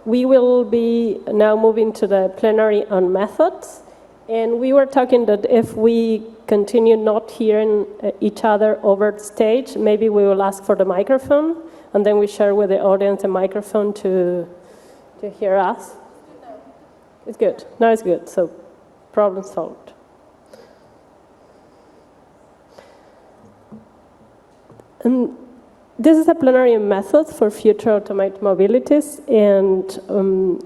we will be now moving to the plenary on methods. And we were talking that if we continue not hearing each other over the stage, maybe we will ask for the microphone, and then we share with the audience the microphone to hear us. It's good. Now it's good. So problem solved. And this is a plenary method for future automated mobilities, and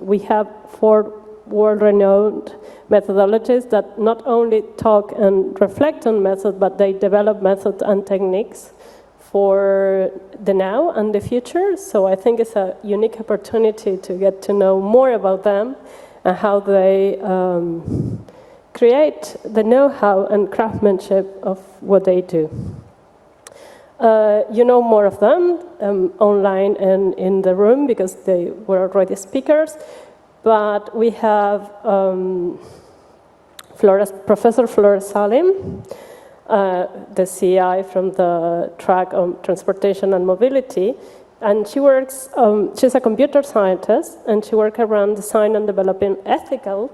we have 4 world-renowned methodologists that not only talk and reflect on methods, but they develop methods and techniques for the now and the future. So I think it's a unique opportunity to get to know more about them and how they create the know-how and craftsmanship of what they do. You know more of them online and in the room because they were already speakers. But we have Professor Flora Salim, the CI from the track on transportation and mobility. And she works, she's a computer scientist, and she works around design and developing ethical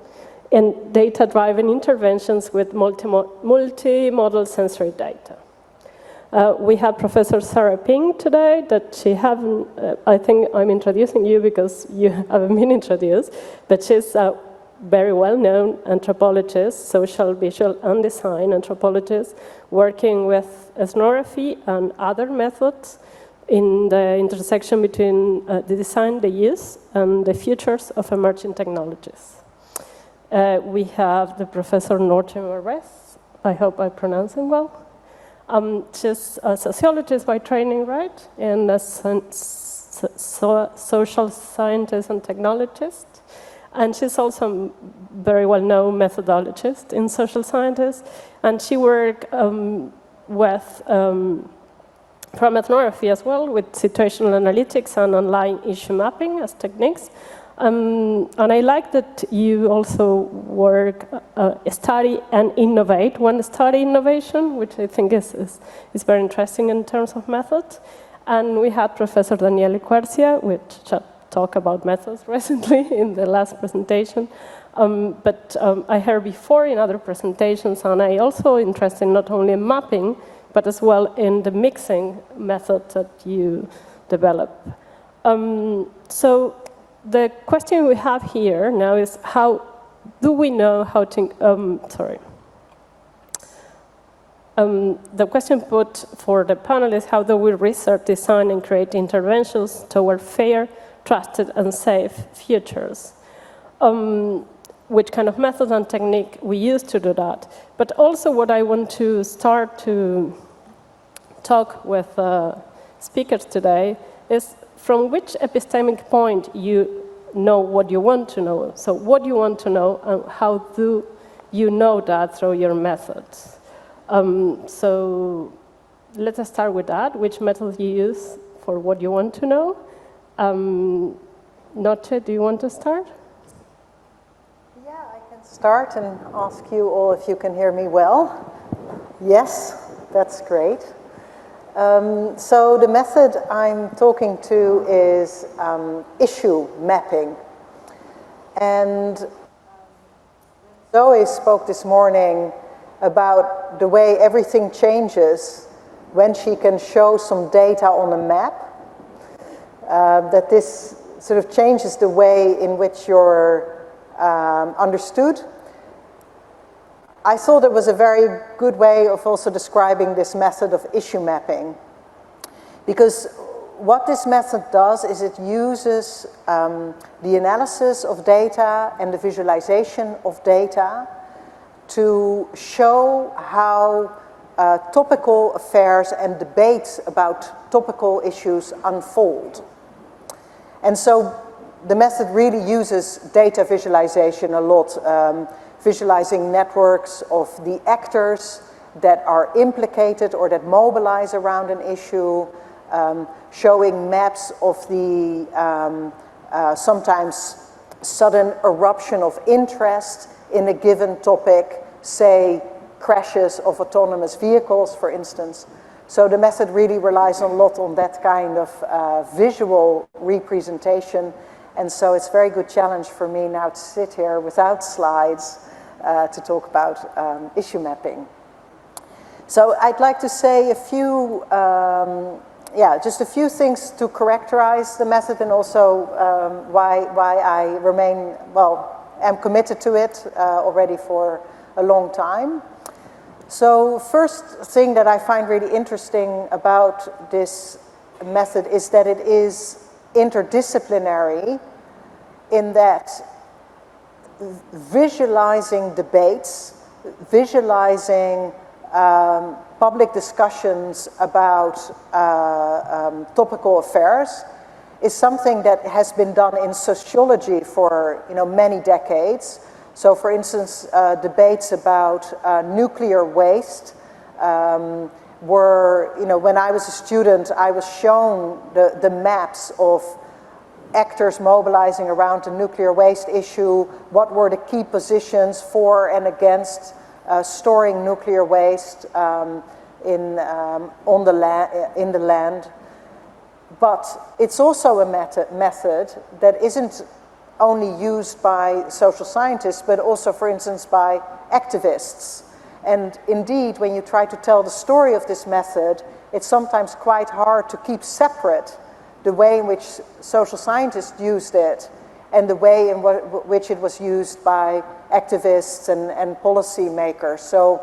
and data-driven interventions with multimodal sensory data. We have Professor Sarah Ping today that she haven't, I think I'm introducing you because you haven't been introduced, but she's a very well-known anthropologist, social, visual, and design anthropologist, working with ethnography and other methods in the intersection between the design, the use, and the futures of emerging technologies. We have the Professor Noortje. I hope I pronounce him well. She's a sociologist by training, right? And a social scientist and technologist. And she's also a very well-known methodologist in social sciences. And she worked with, from ethnography as well, with situational analytics and online issue mapping as techniques. And I like that you also work, study and innovate. One study innovation, which I think is very interesting in terms of methods. And we had Professor Daniele Quercia, which talked about methods recently in the last presentation. But I heard before in other presentations, and I also interested not only in mapping, but as well in the mixing method that you develop. So the question we have here now is how do we know how to, the question put for the panel is how do we research, design, and create interventions toward fair, trusted, and safe futures? Which kind of method and technique we use to do that. But also what I want to start to talk with speakers today is from which epistemic point you know what you want to know. So what you want to know and how do you know that through your methods. So let us start with that. Which method you use for what you want to know. Noortje, do you want to start? Yeah, I can start and ask you all if you can hear me well. Yes, that's great. So the method I'm talking to is issue mapping. And Zoe spoke this morning about the way everything changes when she can show some data on a map, that this sort of changes the way in which you're understood. I thought it was a very good way of also describing this method of issue mapping. Because what this method does is it uses the analysis of data and the visualization of data to show how topical affairs and debates about topical issues unfold. And so the method really uses data visualization a lot, visualizing networks of the actors that are implicated or that mobilize around an issue, showing maps of the sometimes sudden eruption of interest in a given topic, say crashes of autonomous vehicles, for instance. So the method really relies a lot on that kind of visual representation And so it's a very good challenge for me now to sit here without slides to talk about issue mapping. So I'd like to say a few, just a few things to characterize the method, and also why I remain, am committed to it already for a long time. So first thing that I find really interesting about this method is that it is interdisciplinary, in that visualizing debates, visualizing public discussions about topical affairs is something that has been done in sociology for many decades. So for instance, debates about nuclear waste were, when I was a student, I was shown the maps of actors mobilizing around the nuclear waste issue, what were the key positions for and against storing nuclear waste in the land. But it's also a method that isn't only used by social scientists, but also, for instance, by activists. And indeed, when you try to tell the story of this method, it's sometimes quite hard to keep separate the way in which social scientists used it and the way in which it was used by activists and policy makers. So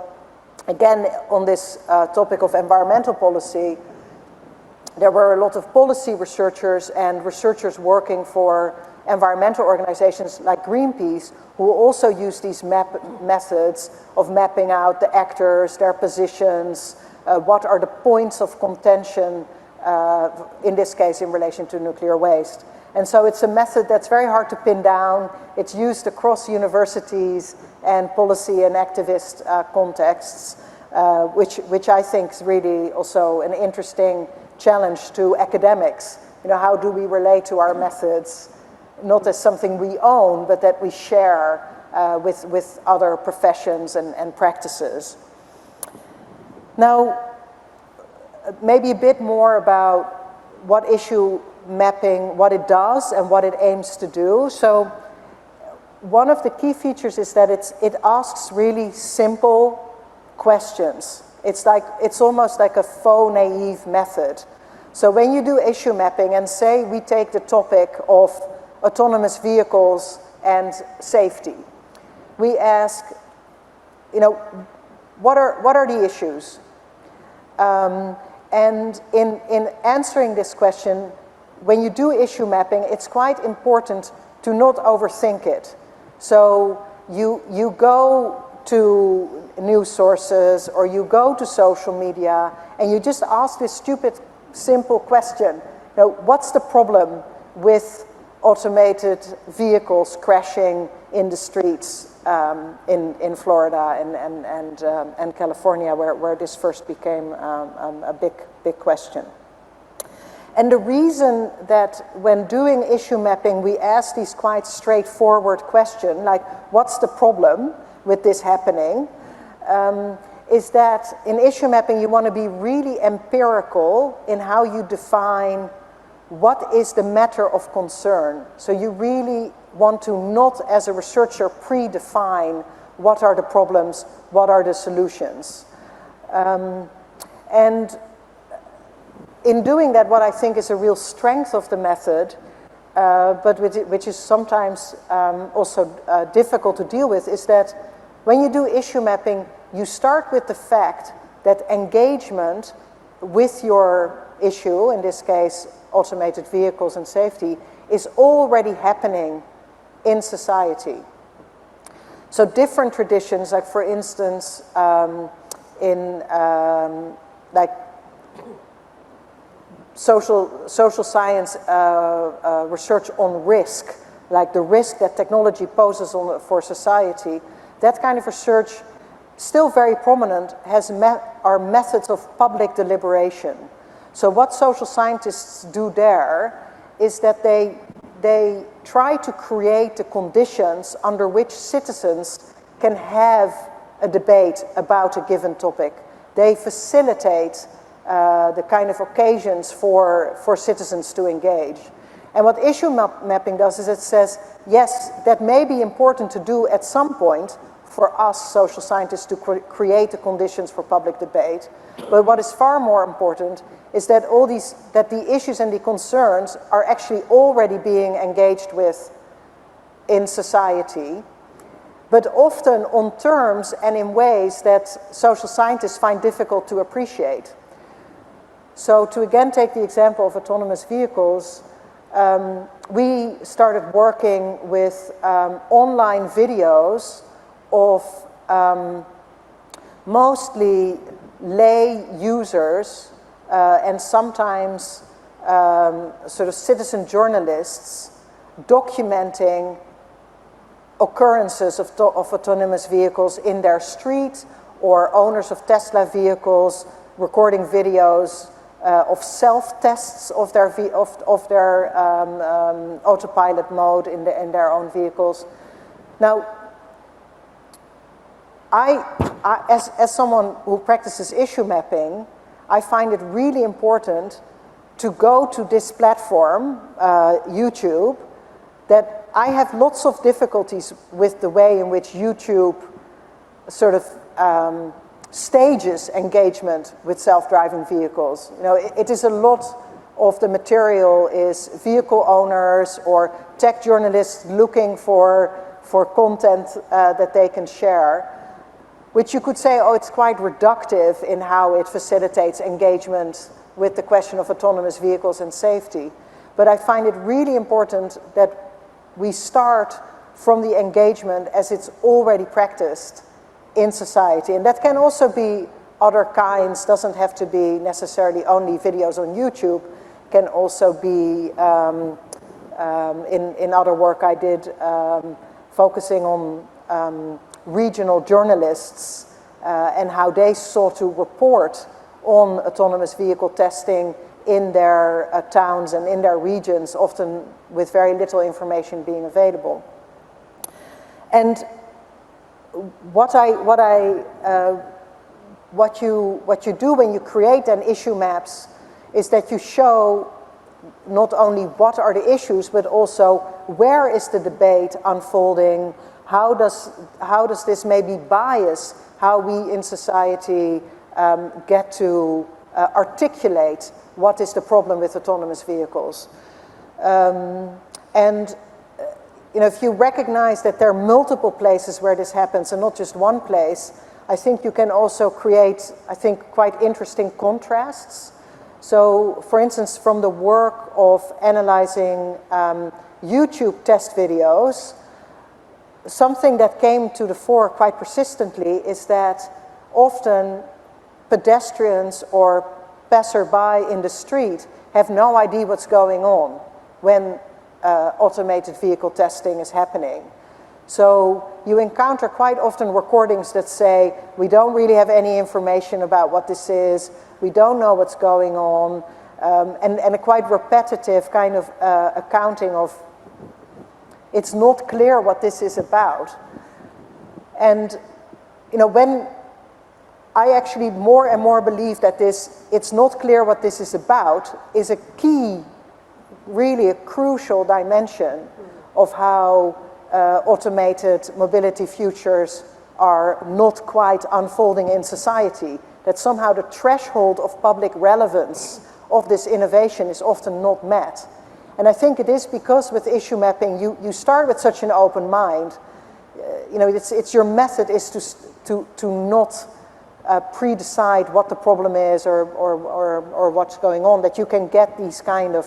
again, on this topic of environmental policy, there were a lot of policy researchers and researchers working for environmental organizations like Greenpeace, who also use these methods of mapping out the actors, their positions, what are the points of contention, in this case in relation to nuclear waste. And so it's a method that's very hard to pin down. It's used across universities and policy and activist contexts, which I think is really also an interesting challenge to academics. How do we relate to our methods, not as something we own, but that we share with other professions and practices. Now, maybe a bit more about what issue mapping, what it does and what it aims to do. So one of the key features is that it asks really simple questions. It's almost like a faux naive method. So when you do issue mapping, and say we take the topic of autonomous vehicles and safety, we ask, what are the issues? And in answering this question, when you do issue mapping, it's quite important to not overthink it. So you go to news sources or you go to social media and you just ask this stupid, simple question. What's the problem with automated vehicles crashing in the streets in Florida and California, where this first became a big question. And the reason that when doing issue mapping, we ask these quite straightforward questions, like what's the problem with this happening, is that in issue mapping you want to be really empirical in how you define what is the matter of concern. So you really want to not, as a researcher, predefine what are the problems, what are the solutions. And in doing that, what I think is a real strength of the method, but which is sometimes also difficult to deal with, is that when you do issue mapping, you start with the fact that engagement with your issue, in this case, automated vehicles and safety, is already happening in society. So different traditions, like for instance, in like social science research on risk, like the risk that technology poses for society, that kind of research, still very prominent, are methods of public deliberation. So what social scientists do there is that they try to create the conditions under which citizens can have a debate about a given topic. They facilitate the kind of occasions for citizens to engage. And what issue mapping does is it says, yes, that may be important to do at some point for us social scientists to create the conditions for public debate. But what is far more important is that that the issues and the concerns are actually already being engaged with in society, but often on terms and in ways that social scientists find difficult to appreciate. So to again take the example of autonomous vehicles, we started working with online videos of mostly lay users and sometimes sort of citizen journalists documenting occurrences of autonomous vehicles in their street, or owners of Tesla vehicles recording videos of self-tests of their autopilot mode in their own vehicles. Now, as someone who practices issue mapping, I find it really important to go to this platform, YouTube, that I have lots of difficulties with the way in which YouTube sort of stages engagement with self-driving vehicles. You know, it is a lot of the material is vehicle owners or tech journalists looking for content that they can share, which you could say, oh, it's quite reductive in how it facilitates engagement with the question of autonomous vehicles and safety. But I find it really important that we start from the engagement as it's already practiced in society. And that can also be other kinds, doesn't have to be necessarily only videos on YouTube, can also be in other work I did focusing on regional journalists and how they sought to report on autonomous vehicle testing in their towns and in their regions, often with very little information being available. And what you do when you create an issue maps is that you show not only what are the issues, but also where is the debate unfolding, how does this maybe bias how we in society get to articulate what is the problem with autonomous vehicles. And you know, if you recognize that there are multiple places where this happens and not just one place, I think you can also create, I think, quite interesting contrasts. So, for instance, from the work of analyzing YouTube test videos, something that came to the fore quite persistently is that often pedestrians or passerby in the street have no idea what's going on when automated vehicle testing is happening. So you encounter quite often recordings that say, we don't really have any information about what this is, we don't know what's going on, and a quite repetitive kind of accounting of, it's not clear what this is about. And you know, when I actually more and more believe that it's not clear what this is about, is a key, really a crucial dimension of how automated mobility futures are not quite unfolding in society. That somehow the threshold of public relevance of this innovation is often not met. And I think it is because with issue mapping, you start with such an open mind. You know, it's your method is to not pre-decide what the problem is or what's going on, that you can get these kind of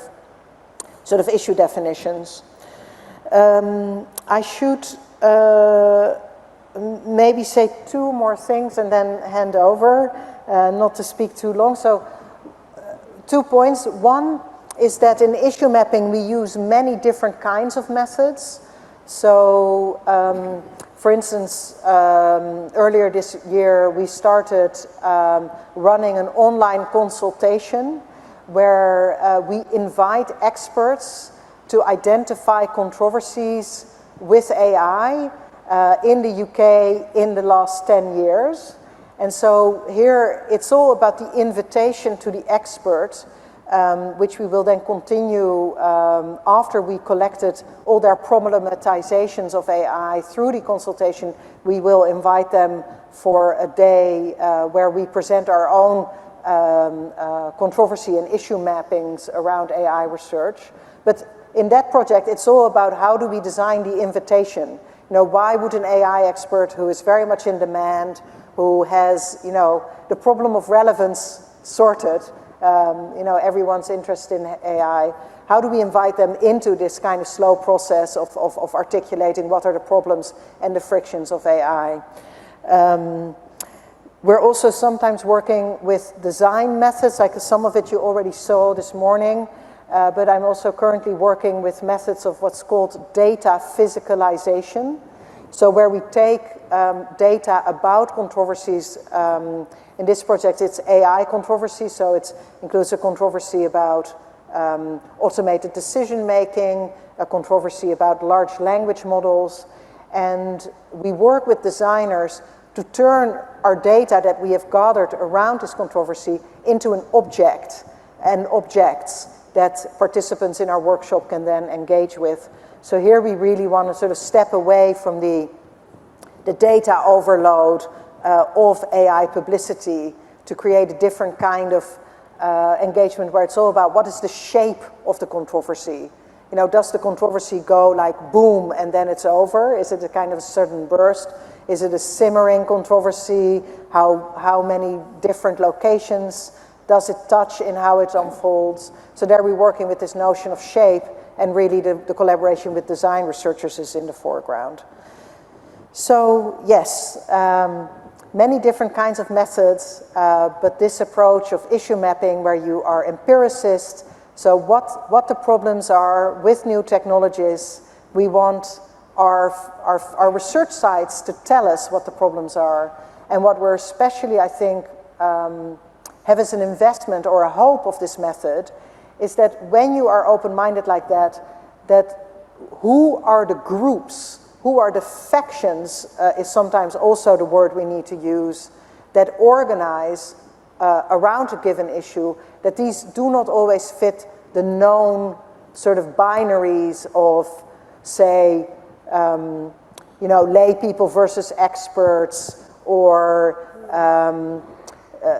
sort of issue definitions. I should maybe say two more things and then hand over, not to speak too long. So 2 points. One is that in issue mapping we use many different kinds of methods. So for instance, earlier this year we started running an online consultation where we invite experts to identify controversies with AI in the UK in the last 10 years. And so here it's all about the invitation to the expert which we will then continue after we collected all their problematizations of AI through the consultation. We will invite them for a day where we present our own controversy and issue mappings around AI research. But in that project, it's all about how do we design the invitation. You know, why would an AI expert who is very much in demand, who has, you know, the problem of relevance sorted, you know, everyone's interested in AI, how do we invite them into this kind of slow process of articulating what are the problems and the frictions of AI? We're also sometimes working with design methods, like some of it you already saw this morning, but I'm also currently working with methods of what's called data physicalization. So where we take data about controversies, in this project it's AI controversy, so it includes a controversy about automated decision making, a controversy about large language models, and we work with designers to turn our data that we have gathered around this controversy into an object, and objects that participants in our workshop can then engage with. So here we really want to sort of step away from the data overload of AI publicity to create a different kind of engagement where it's all about what is the shape of the controversy. You know, does the controversy go like boom and then it's over? Is it a kind of a sudden burst? Is it a simmering controversy? How many different locations does it touch in how it unfolds? So there we're working with this notion of shape, and really the collaboration with design researchers is in the foreground. So yes, many different kinds of methods, but this approach of issue mapping where you are empiricist, so what the problems are with new technologies, we want our research sites to tell us what the problems are. And what we're especially, I think, have as an investment or a hope of this method is that when you are open-minded like that who are the groups, who are the factions, is sometimes also the word we need to use, that organize around a given issue, that these do not always fit the known sort of binaries of, say, you know, lay people versus experts, or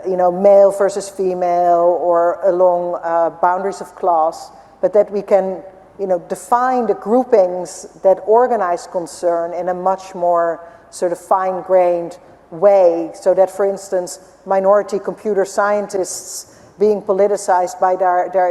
you know, male versus female, or along boundaries of class, but that we can, you know, define the groupings that organize concern in a much more sort of fine-grained way, so that, for instance, minority computer scientists being politicized by their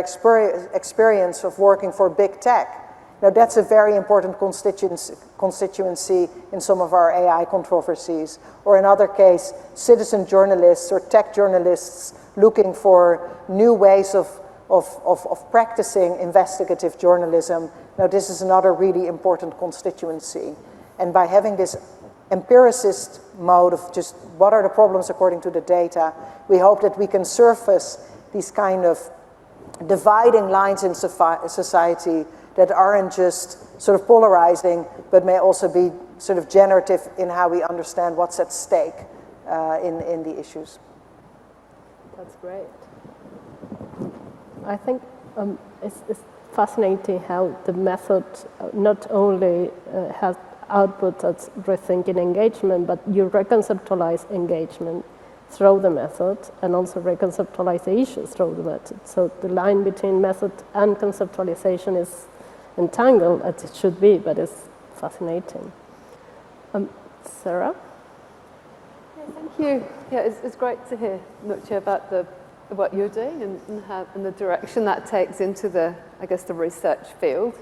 experience of working for big tech. Now, that's a very important constituency in some of our AI controversies. Or in another case, citizen journalists or tech journalists looking for new ways of practicing investigative journalism. Now, this is another really important constituency. And by having this empiricist mode of just what are the problems according to the data, we hope that we can surface these kind of dividing lines in society that aren't just sort of polarizing, but may also be sort of generative in how we understand what's at stake in the issues. That's great. I think it's fascinating how the method not only has output that's rethinking engagement, but you reconceptualize engagement through the method, and also reconceptualize the issues through the method. So the line between method and conceptualization is entangled, as it should be, but it's fascinating. Sarah? Yeah, thank you. Yeah, it's great to hear, Noortje, about the what you're doing and the direction that takes into the research field.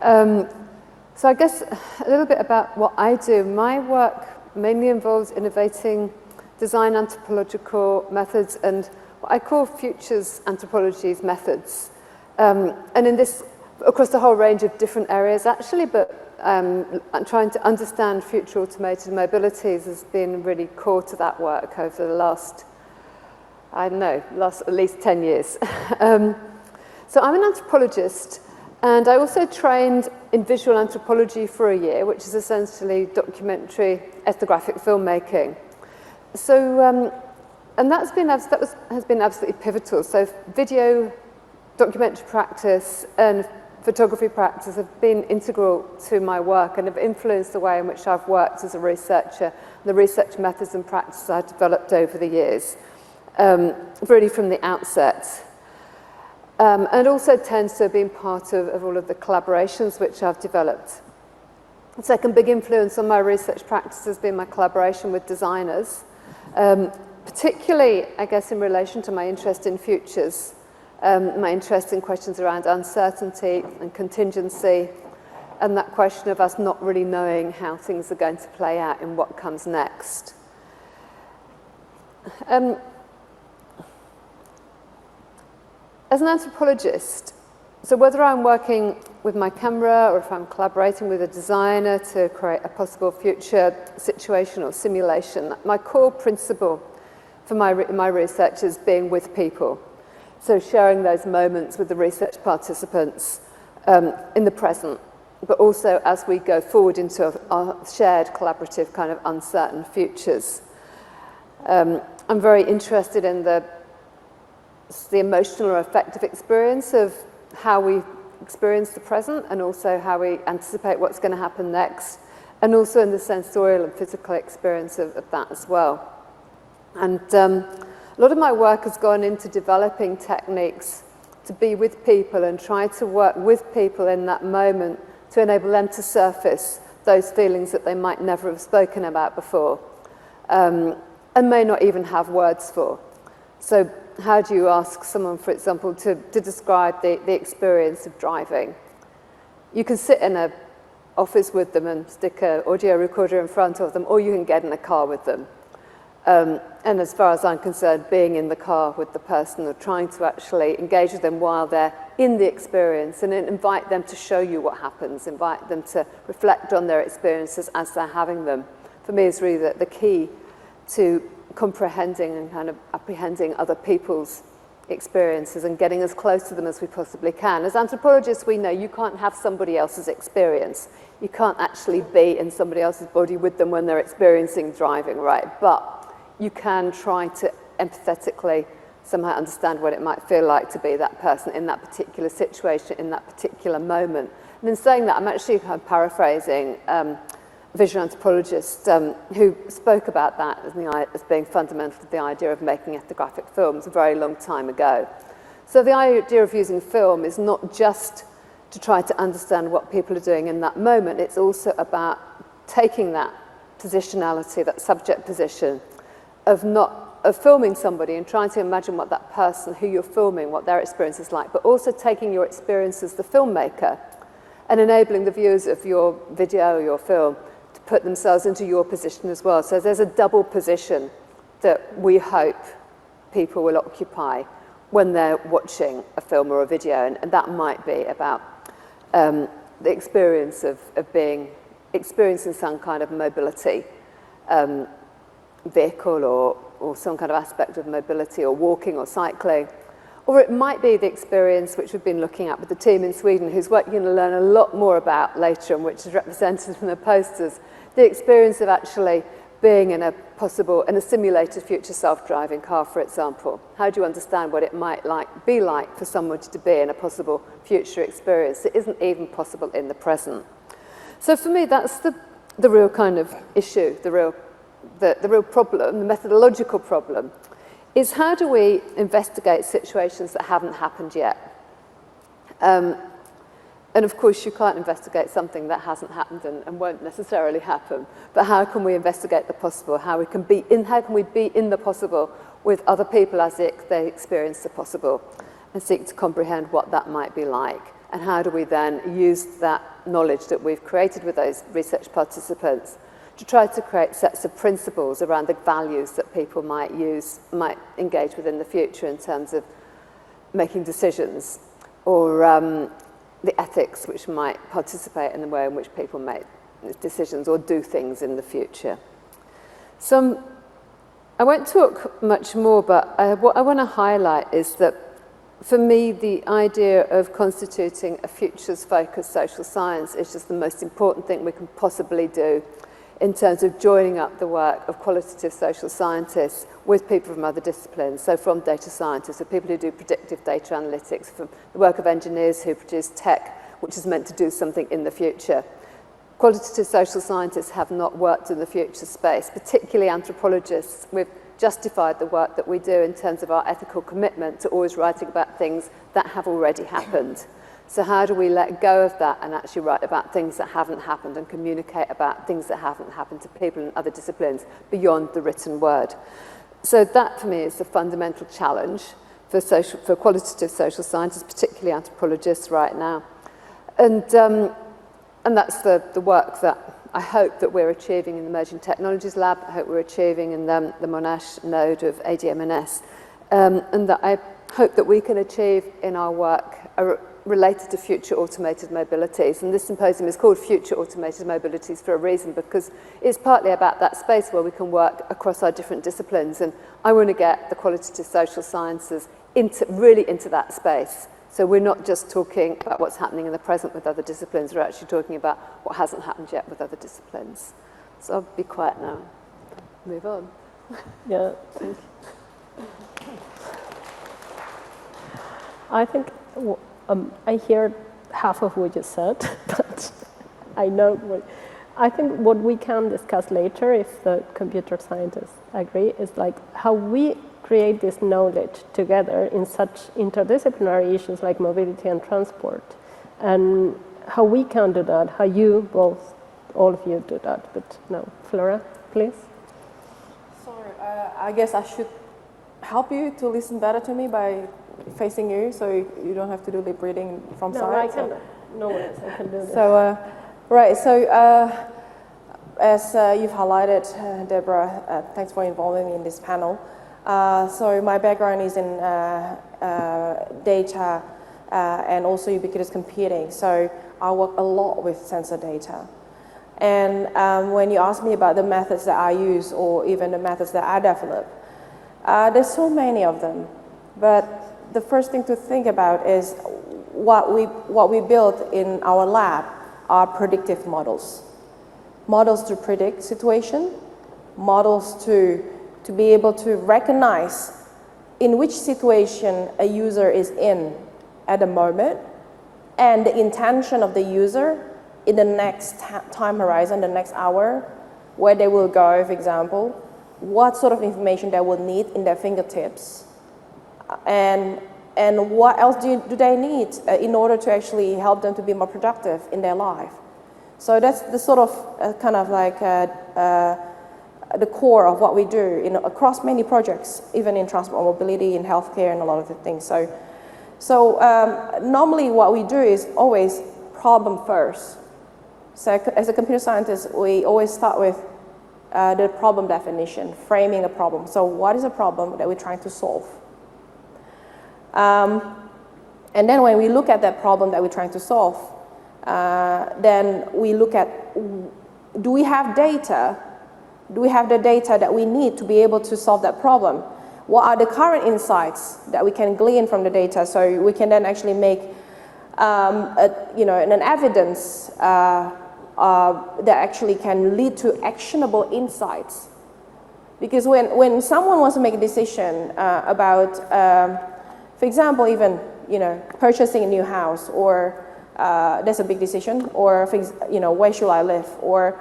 So I guess a little bit about what I do. My work mainly involves innovating design anthropological methods and what I call futures anthropology's methods. And in this, across the whole range of different areas actually, but I'm trying to understand future automated mobilities has been really core to that work over the last at least 10 years. So I'm an anthropologist, and I also trained in visual anthropology for a year, which is essentially documentary ethnographic filmmaking. So, and has been absolutely pivotal. So video documentary practice and photography practice have been integral to my work and have influenced the way in which I've worked as a researcher, the research methods and practices I've developed over the years, really from the outset. And also tends to have been part of all of the collaborations which I've developed. The second big influence on my research practice has been my collaboration with designers, particularly, I guess, in relation to my interest in futures, my interest in questions around uncertainty and contingency, and that question of us not really knowing how things are going to play out in what comes next. As an anthropologist, so whether I'm working with my camera or if I'm collaborating with a designer to create a possible future situation or simulation, my core principle for my research is being with people. So sharing those moments with the research participants in the present, but also as we go forward into our shared collaborative kind of uncertain futures. I'm very interested in the emotional or affective experience of how we experience the present and also how we anticipate what's going to happen next, and also in the sensorial and physical experience of that as well. And a lot of my work has gone into developing techniques to be with people and try to work with people in that moment to enable them to surface those feelings that they might never have spoken about before, and may not even have words for. So how do you ask someone, for example, to describe the experience of driving? You can sit in an office with them and stick an audio recorder in front of them, or you can get in a car with them. And as far as I'm concerned, being in the car with the person or trying to actually engage with them while they're in the experience and then invite them to show you what happens, invite them to reflect on their experiences as they're having them, for me is really the key to comprehending and kind of apprehending other people's experiences and getting as close to them as we possibly can. As anthropologists, we know you can't have somebody else's experience. You can't actually be in somebody else's body with them when they're experiencing driving, right? But you can try to empathetically somehow understand what it might feel like to be that person in that particular situation, in that particular moment. And in saying that, I'm actually kind of paraphrasing visual anthropologist who spoke about that as being fundamental to the idea of making ethnographic films a very long time ago. So the idea of using film is not just to try to understand what people are doing in that moment, it's also about taking that positionality, that subject position of filming somebody and trying to imagine what that person who you're filming, what their experience is like, but also taking your experience as the filmmaker and enabling the viewers of your video or your film to put themselves into your position as well. So there's a double position that we hope people will occupy when they're watching a film or a video, and that might be about the experience of experiencing some kind of mobility vehicle or some kind of aspect of mobility, or walking or cycling. Or it might be the experience which we've been looking at with the team in Sweden, whose work you're going to learn a lot more about later and which is represented from the posters, the experience of actually being in a simulated future self-driving car, for example. How do you understand what it might be like for someone to be in a possible future experience that isn't even possible in the present? So for me, that's the real kind of issue, the real problem, the methodological problem, is how do we investigate situations that haven't happened yet? And of course, you can't investigate something that hasn't happened and won't necessarily happen. But how can we investigate the possible? How can we be in the possible with other people as they experience the possible and seek to comprehend what that might be like? And how do we then use that knowledge that we've created with those research participants to try to create sets of principles around the values that people might engage with in the future in terms of making decisions, or the ethics which might participate in the way in which people make decisions or do things in the future. So I won't talk much more, but what I want to highlight is that for me, the idea of constituting a futures-focused social science is just the most important thing we can possibly do in terms of joining up the work of qualitative social scientists with people from other disciplines, so from data scientists, so people who do predictive data analytics, from the work of engineers who produce tech, which is meant to do something in the future. Qualitative social scientists have not worked in the future space, particularly anthropologists. We've justified the work that we do in terms of our ethical commitment to always writing about things that have already happened. So how do we let go of that and actually write about things that haven't happened and communicate about things that haven't happened to people in other disciplines beyond the written word? So that, for me, is the fundamental challenge for qualitative social scientists, particularly anthropologists right now. And that's the work that I hope that we're achieving in the Emerging Technologies Lab. I hope we're achieving in the Monash node of ADM+S, and that I hope that we can achieve in our work related to future automated mobilities. And this symposium is called Future Automated Mobilities for a reason, because it's partly about that space where we can work across our different disciplines. And I want to get the qualitative social sciences really into that space. So we're not just talking about what's happening in the present with other disciplines, we're actually talking about what hasn't happened yet with other disciplines. So I'll be quiet now. Move on. Yeah, thank you. I think I hear half of what you said, but I think what we can discuss later, if the computer scientists agree, is like how we create this knowledge together in such interdisciplinary issues like mobility and transport, and how we can do that, how you both, all of you do that. But no, Flora, please. Sorry, I guess I should help you to listen better to me by facing you, so you don't have to do lip reading from No, side. I can. No worries, I can do this. So, right. So, as you've highlighted, Debora, thanks for involving me in this panel. So my background is in data and also ubiquitous computing. So I work a lot with sensor data. And when you ask me about the methods that I use, or even the methods that I develop, there's so many of them. But the first thing to think about is what we built in our lab are predictive models. Models to predict situation, models to be able to recognize in which situation a user is in at the moment, and the intention of the user in the next time horizon, the next hour, where they will go, for example, what sort of information they will need in their fingertips, and what else do they need in order to actually help them to be more productive in their life. So that's the sort of kind of like the core of what we do across many projects, even in transport mobility, in healthcare, and a lot of the things. So normally what we do is always problem first. So as a computer scientist, we always start with the problem definition, framing a problem. So what is a problem that we're trying to solve? And then when we look at that problem that we're trying to solve, then we look at, do we have data? Do we have the data that we need to be able to solve that problem? What are the current insights that we can glean from the data, so we can then actually make an evidence that actually can lead to actionable insights? Because when someone wants to make a decision about, for example, even purchasing a new house, or that's a big decision, or where should I live, or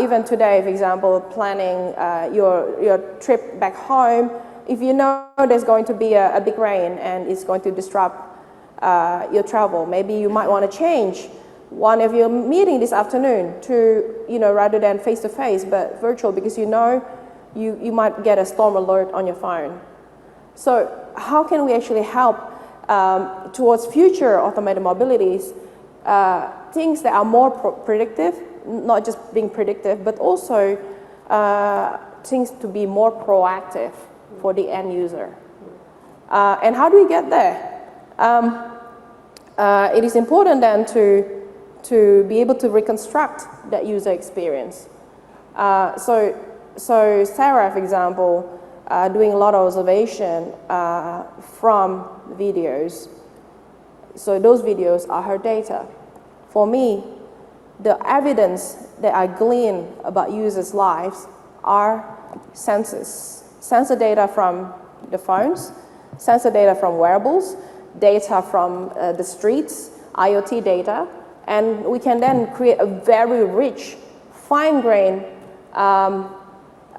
even today, for example, planning your trip back home, if you know there's going to be a big rain and it's going to disrupt your travel, maybe you might want to change one of your meeting this afternoon to, rather than face-to-face, but virtual, because you you might get a storm alert on your phone. So how can we actually help towards future automated mobilities, things that are more predictive, not just being predictive, but also things to be more proactive for the end user. And how do we get there? It is important then to be able to reconstruct that user experience. So Sarah, for example, doing a lot of observation from videos. So those videos are her data. For me, the evidence that I glean about users' lives are sensors. Sensor data from the phones, sensor data from wearables, data from the streets, IoT data, and we can then create a very rich, fine-grained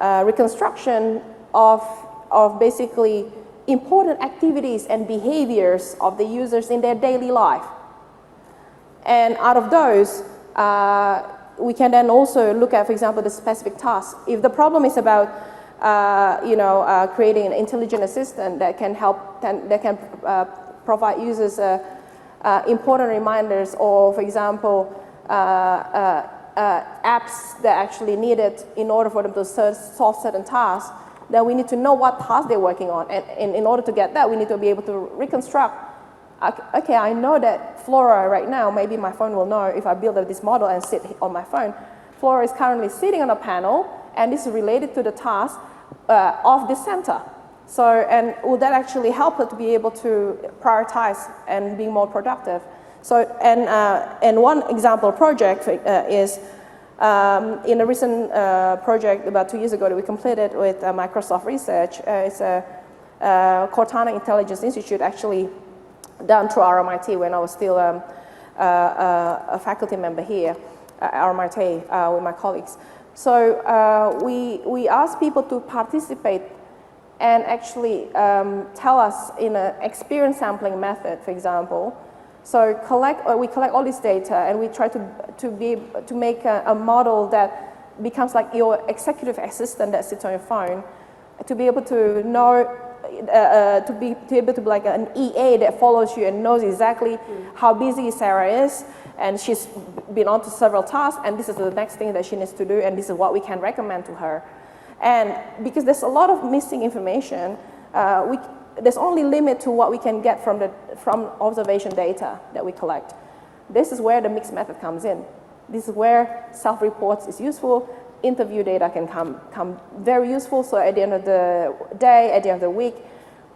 reconstruction of basically important activities and behaviors of the users in their daily life. And out of those, we can then also look at, for example, the specific tasks. If the problem is about creating an intelligent assistant that can help, that can provide users important reminders, or, for example, apps that actually needed in order for them to solve certain tasks, then we need to know what task they're working on. And in order to get that, we need to be able to reconstruct, okay, I know that Flora right now, maybe my phone will know if I build this model and sit on my phone. Flora is currently sitting on a panel, and this is related to the task of the center. So, and will that actually help her to be able to prioritize and be more productive? So, and one example project is in a recent project about 2 years ago that we completed with Microsoft Research. It's a Cortana Intelligence Institute, actually done through RMIT when I was still a faculty member here at RMIT with my colleagues. So we asked people to participate and actually tell us in an experience sampling method, for example. So we collect all this data, and we try to make a model that becomes like your executive assistant that sits on your phone, to be able to know, to be able to be like an EA that follows you and knows exactly how busy Sarah is, and she's been on to several tasks, and this is the next thing that she needs to do, and this is what we can recommend to her. And because there's a lot of missing information, there's only limit to what we can get from observation data that we collect. This is where the mixed method comes in. This is where self-reports is useful. Interview data can come very useful. So at the end of the day, at the end of the week,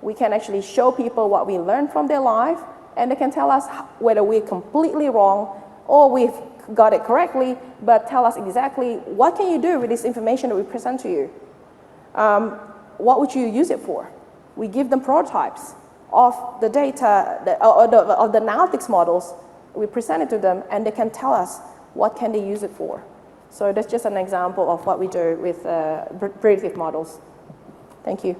we can actually show people what we learned from their life, and they can tell us whether we're completely wrong or we've got it correctly, but tell us exactly what can you do with this information that we present to you. What would you use it for? We give them prototypes of the data, of the analytics models. We present it to them, and they can tell us what can they use it for. So that's just an example of what we do with predictive models. Thank you.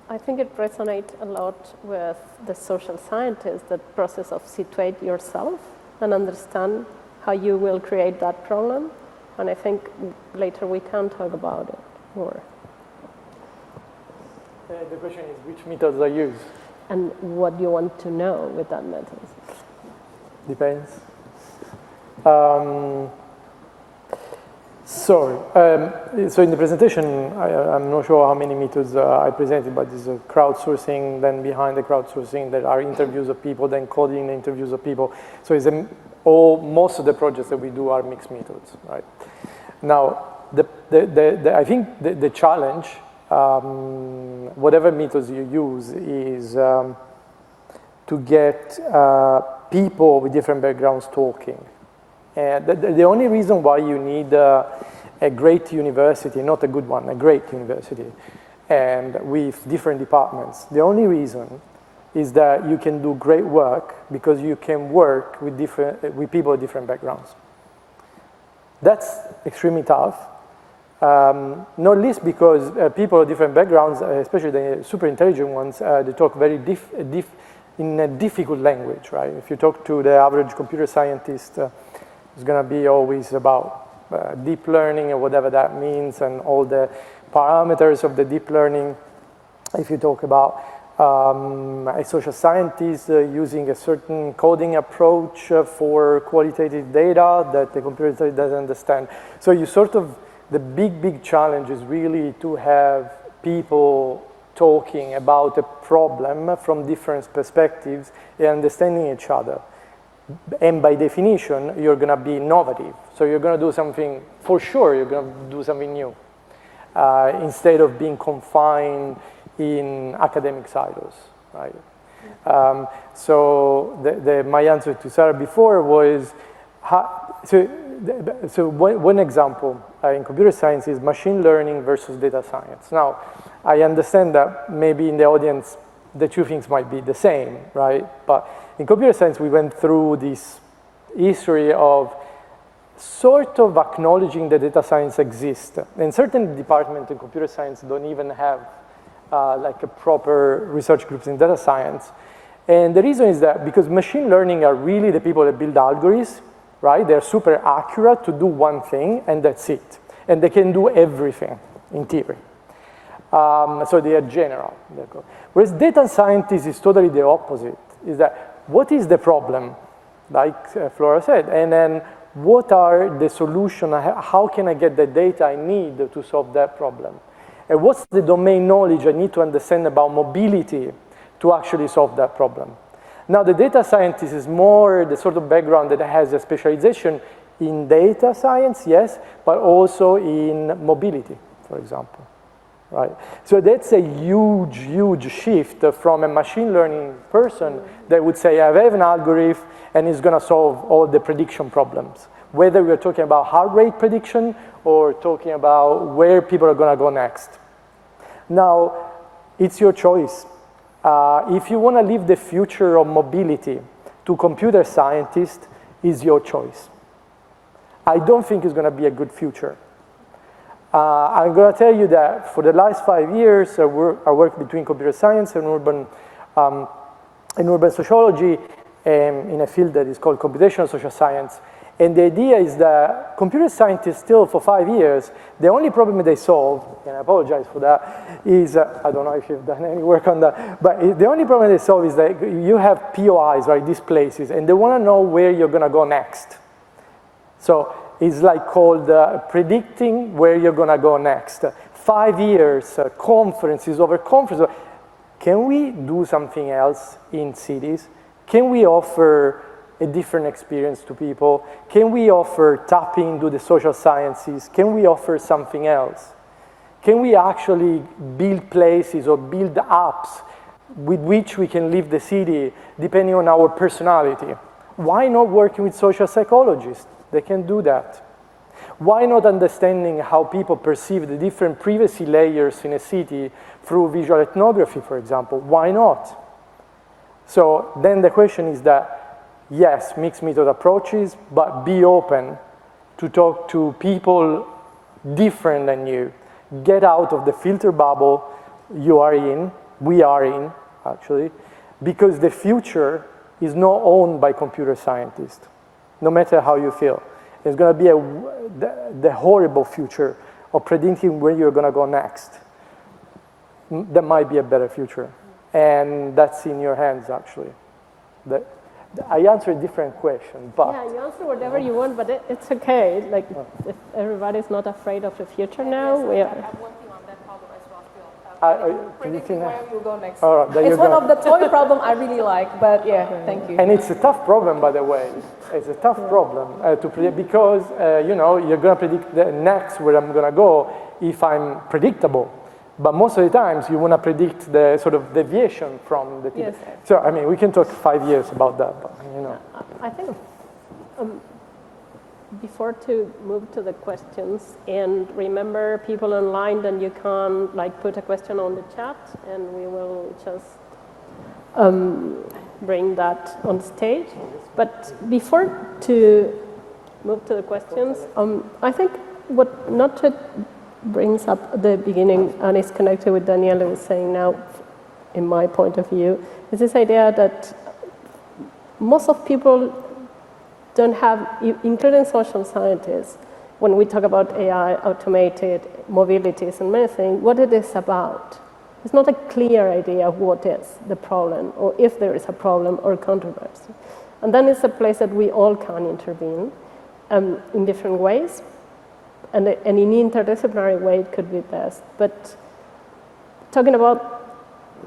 I think it resonates a lot with the social scientists, the process of situate yourself and understand how you will create that problem. And I think later we can talk about it more. The question is which methods I use. And what you want to know with that method. Depends. So in the presentation, I'm not sure how many methods I presented, but there's a crowdsourcing, then behind the crowdsourcing there are interviews of people, then coding the interviews of people. So it's most of the projects that we do are mixed methods, right? Now, I think the challenge, whatever methods you use, is to get people with different backgrounds talking. And the only reason why you need a great university, not a good one, a great university, and with different departments, the only reason is that you can do great work because you can work with people with different backgrounds. That's extremely tough, not least because people with different backgrounds, especially the super intelligent ones, they talk very in a difficult language, right? If you talk to the average computer scientist, it's going to be always about deep learning and whatever that means and all the parameters of the deep learning. If you talk about a social scientist using a certain coding approach for qualitative data that the computer doesn't understand. So you sort of, the big challenge is really to have people talking about a problem from different perspectives and understanding each other. And by definition, you're going to be innovative. So you're going to do something, for sure, you're going to do something new instead of being confined in academic silos, right? So my answer to Sarah before was, so one example in computer science is machine learning versus data science. Now, I understand that maybe in the audience, the two things might be the same, right? But in computer science, we went through this history of sort of acknowledging that data science exists. And certain departments in computer science don't even have like a proper research groups in data science. And the reason is that because machine learning are really the people that build algorithms, right? They're super accurate to do one thing, and that's it. And they can do everything, in theory. So they are general. Whereas data scientist is totally the opposite, is that what is the problem, like Flora said, and then what are the solutions, how can I get the data I need to solve that problem? And what's the domain knowledge I need to understand about mobility to actually solve that problem? Now, the data scientist is more the sort of background that has a specialization in data science, yes, but also in mobility, for example, right? So that's a huge, huge shift from a machine learning person that would say, I have an algorithm and it's going to solve all the prediction problems, whether we're talking about heart rate prediction or talking about where people are going to go next. Now, it's your choice. If you want to leave the future of mobility to computer scientists, is your choice. I don't think it's going to be a good future. I'm going to tell you that for the last 5 years, I worked between computer science and urban sociology in a field that is called computational social science. And the idea is that computer scientists still, for 5 years, the only problem they solve, and I apologize for that, is, I don't know if you've done any work on that, but the only problem they solve is that you have POIs, right, these places, and they want to know where you're going to go next. So it's like called predicting where you're going to go next. 5 years, conferences over conferences. Can we do something else in cities? Can we offer a different experience to people? Can we offer tapping into the social sciences? Can we offer something else? Can we actually build places or build apps with which we can live the city depending on our personality? Why not working with social psychologists? They can do that. Why not understanding how people perceive the different privacy layers in a city through visual ethnography, for example? Why not? So then the question is that, yes, mixed method approaches, but be open to talk to people different than you. Get out of the filter bubble you are in, we are in, actually, because the future is not owned by computer scientists, no matter how you feel. It's going to be the horrible future of predicting where you're going to go next. There might be a better future, and that's in your hands, actually. I answered a different question, but... Yeah, you answer whatever you want, but it's okay. Like, if everybody's not afraid of the future now, we are... I'm working on that problem as well. Predicting where you go next. All right, it's one of the toy problem I really like, but yeah, thank you. And it's a tough problem, by the way. It's a tough problem to predict because, you know, you're going to predict the next where I'm going to go if I'm predictable. But most of the times, you want to predict the sort of deviation from the... Yes. So, I mean, we can talk 5 years about that, but, you know. I think before to move to the questions, and remember people online, then you can like put a question on the chat, and we will just bring that on stage. But before to move to the questions, I think what Noortje brings up at the beginning, and is connected with Daniele was saying now, in my point of view, is this idea that most of people don't have, including social scientists, when we talk about AI, automated mobilities and many things, what it is about. It's not a clear idea of what is the problem, or if there is a problem or controversy. And then it's a place that we all can intervene in different ways. And in interdisciplinary way, it could be best. But talking about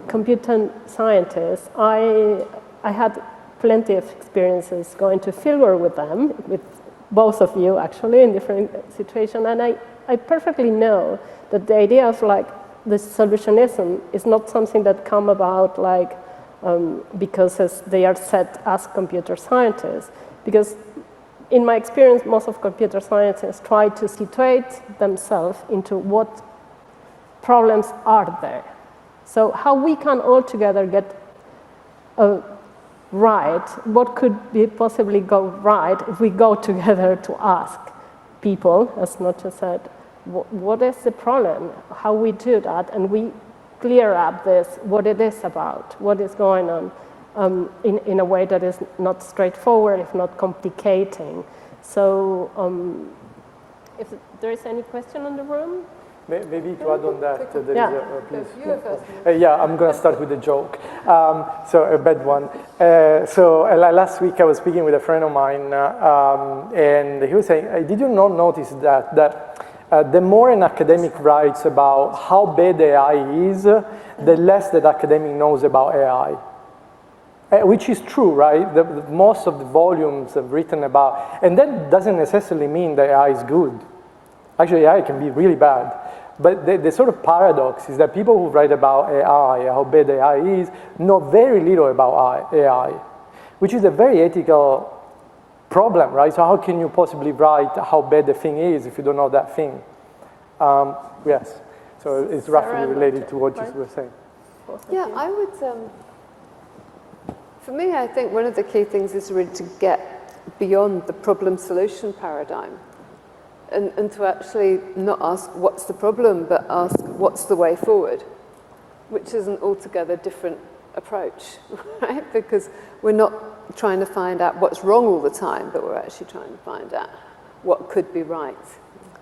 computer scientists, I had plenty of experiences going to fieldwork with them, with both of you actually, in different situations. And I perfectly know that the idea of like the solutionism is not something that come about like because they are set as computer scientists. Because in my experience, most of computer scientists try to situate themselves into what problems are there. So how we can all together get right, what could be possibly go right if we go together to ask people, as Noortje said, what is the problem, how we do that, and we clear up this, what it is about, what is going on in a way that is not straightforward, if not complicating. So if there is any question in the room? Maybe to add on that, there Yeah. is please. Yeah, I'm going to start with a joke. So a bad one. Last week I was speaking with a friend of mine, and he was saying, did you not notice that the more an academic writes about how bad AI is, the less that academic knows about AI? Which is true, right? Most of the volumes have written about, and that doesn't necessarily mean that AI is good. Actually, AI can be really bad. But the sort of paradox is that people who write about AI, how bad AI is, know very little about AI, which is a very ethical problem, right? So how can you possibly write how bad the thing is if you don't know that thing? Yes, so it's roughly related to what you were saying. Yeah, I would, for me, I think one of the key things is really to get beyond the problem-solution paradigm. And to actually not ask what's the problem, but ask what's the way forward, which is an altogether different approach, right? Because we're not trying to find out what's wrong all the time, but we're actually trying to find out what could be right.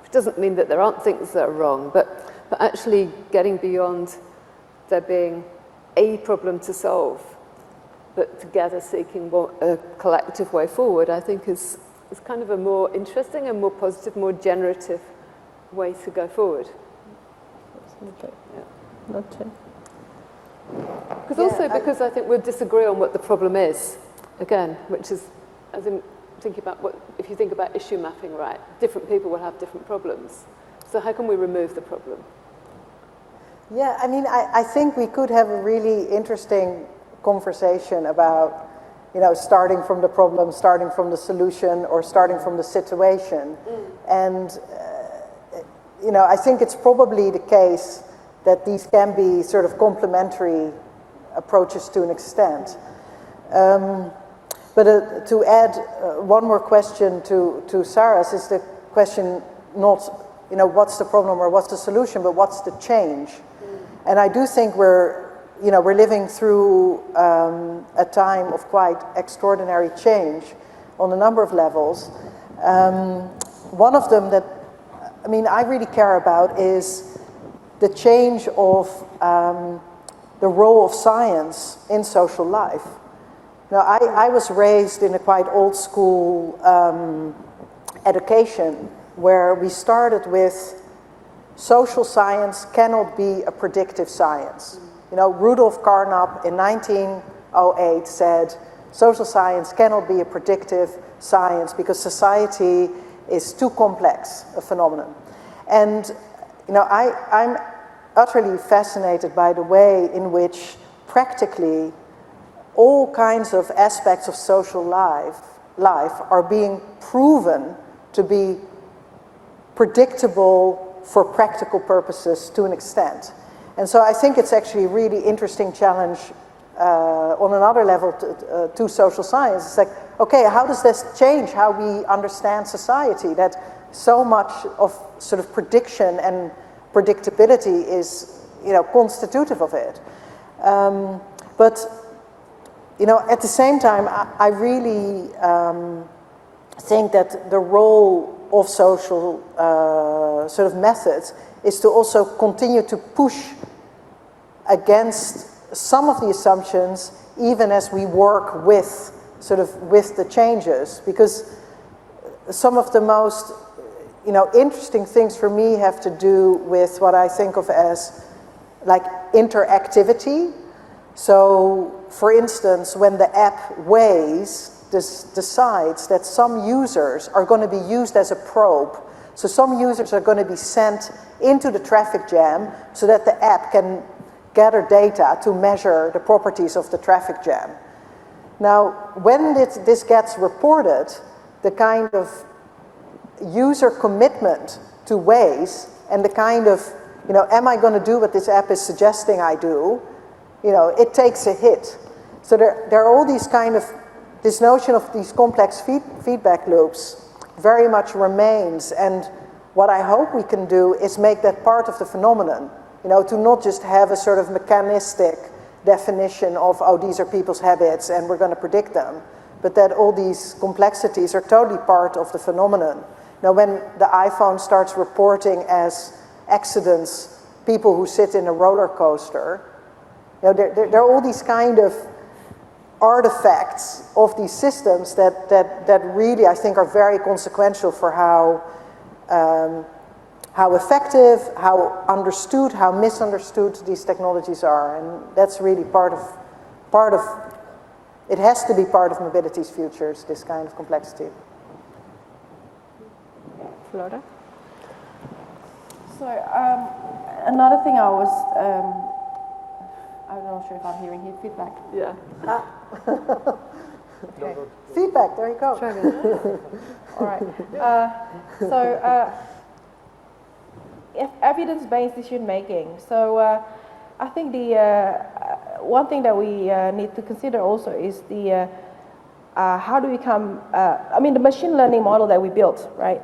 Which doesn't mean that there aren't things that are wrong, but actually getting beyond there being a problem to solve, but together seeking a collective way forward, I think is kind of a more interesting and more positive, more generative way to go forward. Absolutely. Yeah. Because I think we'll disagree on what the problem is, again, which is, as in thinking about if you think about issue mapping, right, different people will have different problems. So how can we remove the problem? Yeah, I mean, I think we could have a really interesting conversation about, you know, starting from the problem, starting from the solution, or starting from the situation. And, you know, I think it's probably the case that these can be sort of complementary approaches to an extent. But to add one more question to Sarah's is the question not, you know, what's the problem or what's the solution, but what's the change? And I do think we're living through a time of quite extraordinary change on a number of levels. One of them that, I mean, I really care about is the change of the role of science in social life. Now, I was raised in a quite old school education where we started with social science cannot be a predictive science. You know, Rudolf Carnap in 1908 said, social science cannot be a predictive science because society is too complex a phenomenon. And, you know, I'm utterly fascinated by the way in which practically all kinds of aspects of social life are being proven to be predictable for practical purposes to an extent. And so I think it's actually a really interesting challenge on another level to social science. It's like, okay, how does this change how we understand society? That so much of sort of prediction and predictability is, you know, constitutive of it. But, you know, at the same time, I really think that the role of social sort of methods is to also continue to push against some of the assumptions, even as we work with the changes, because some of the most, you know, interesting things for me have to do with what I think of as like interactivity. So, for instance, when the app Waze decides that some users are going to be used as a probe, so some users are going to be sent into the traffic jam so that the app can gather data to measure the properties of the traffic jam. Now, when this gets reported, the kind of user commitment to Waze and the kind of, am I going to do what this app is suggesting I do, it takes a hit. So there are all these kind of, this notion of these complex feedback loops very much remains, and what I hope we can do is make that part of the phenomenon, to not just have a sort of mechanistic definition of, oh, these are people's habits and we're going to predict them, but that all these complexities are totally part of the phenomenon. Now, when the iPhone starts reporting as accidents, people who sit in a roller coaster, there are all these kind of artifacts of these systems that really, I think, are very consequential for how effective, how understood, how misunderstood these technologies are. And that's really part of, it has to be part of mobility's futures, this kind of complexity. Flora? So another thing I'm not sure if I'm hearing his feedback. Yeah. Okay. Feedback, there you go. All right. Evidence-based decision making. So I think the one thing that we need to consider also is the how do we come, the machine learning model that we built, right?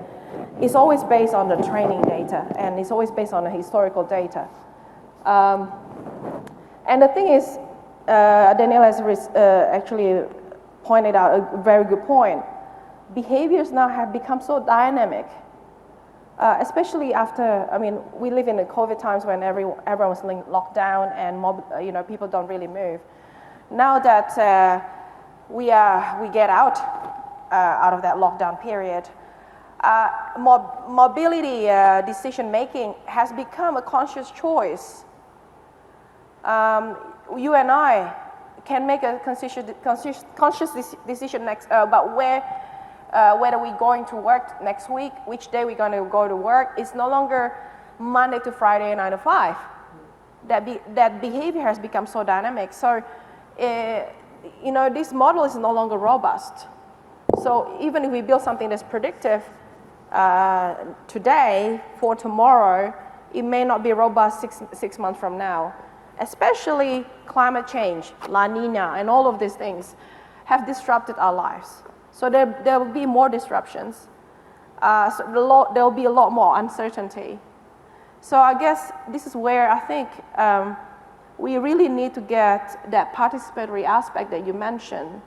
It's always based on the training data, and it's always based on the historical data. And the thing is, Daniele has actually pointed out a very good point. Behaviors now have become so dynamic, especially after, we live in the COVID times when everyone's locked down and people don't really move. Now that we get out of that lockdown period, mobility decision making has become a conscious choice. You and I can make a conscious decision about whether we're going to work next week, which day we're going to go to work. It's no longer Monday to Friday, 9 to 5. That behavior has become so dynamic. So, this model is no longer robust. So even if we build something that's predictive today for tomorrow, it may not be robust six months from now. Especially climate change, La Nina, and all of these things have disrupted our lives. So there will be more disruptions. So there will be a lot more uncertainty. So I guess this is where I think we really need to get that participatory aspect that you mentioned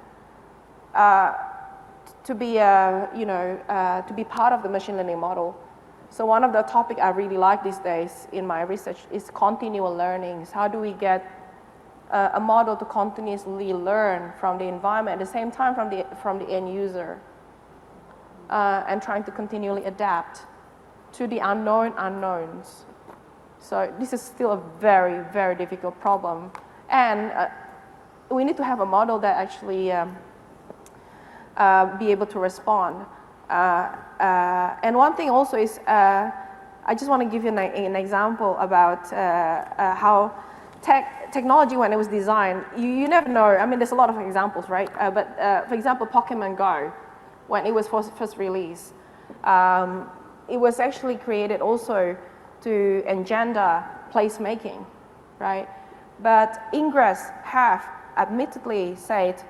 to be part of the machine learning model. So one of the topics I really like these days in my research is continual learning. How do we get a model to continuously learn from the environment at the same time from the end user, and trying to continually adapt to the unknown unknowns. So this is still a very, very difficult problem, and we need to have a model that actually be able to respond. And one thing also is, I just want to give you an example about how technology, when it was designed, you never know. There's a lot of examples, right? But for example, Pokemon Go, when it was first released, it was actually created also to engender placemaking, right? But Ingress have admittedly said,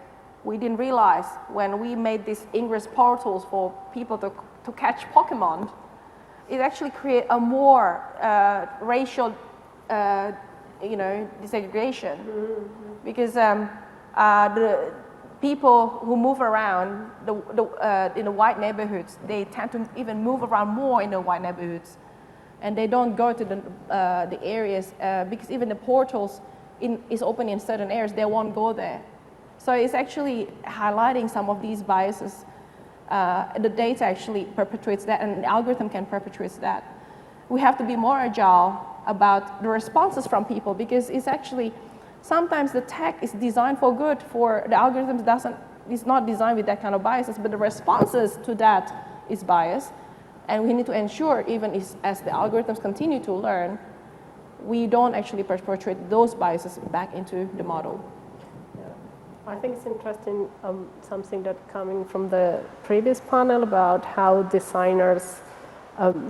we didn't realize when we made these Ingress portals for people to catch Pokemon, it actually create a more racial, desegregation. Mm-hmm. Because the people who move around in the white neighborhoods, they tend to even move around more in the white neighborhoods, and they don't go to the areas because even the portals is open in certain areas, they won't go there. So it's actually highlighting some of these biases. The data actually perpetuates that, and the algorithm can perpetuate that. We have to be more agile about the responses from people, because it's actually, sometimes the tech is designed for good, for the algorithms is not designed with that kind of biases, but the responses to that is biased. And we need to ensure, even as the algorithms continue to learn, we don't actually portray those biases back into the model. I think it's interesting, something that coming from the previous panel about how designers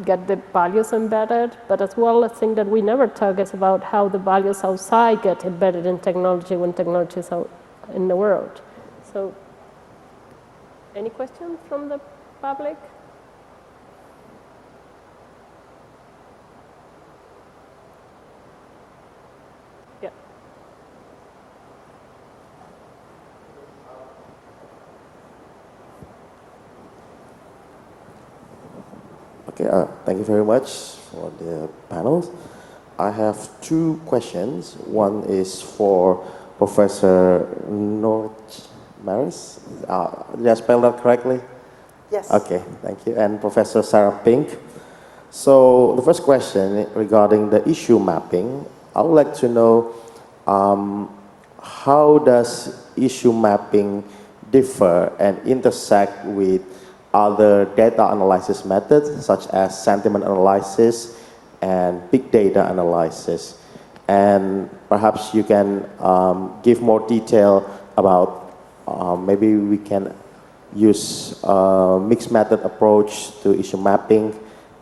get the values embedded, but as well, a thing that we never talk is about how the values outside get embedded in technology when technology is out in the world. So, any questions from the public? Yeah. Okay, thank you very much for the panel. I have two questions. One is for Professor Noortje. Did I spell that correctly? Yes. Okay, thank you. And Professor Sarah Pink. So the first question regarding the issue mapping, I would like to know how does issue mapping differ and intersect with other data analysis methods such as sentiment analysis and big data analysis? And perhaps you can give more detail about maybe we can use a mixed method approach to issue mapping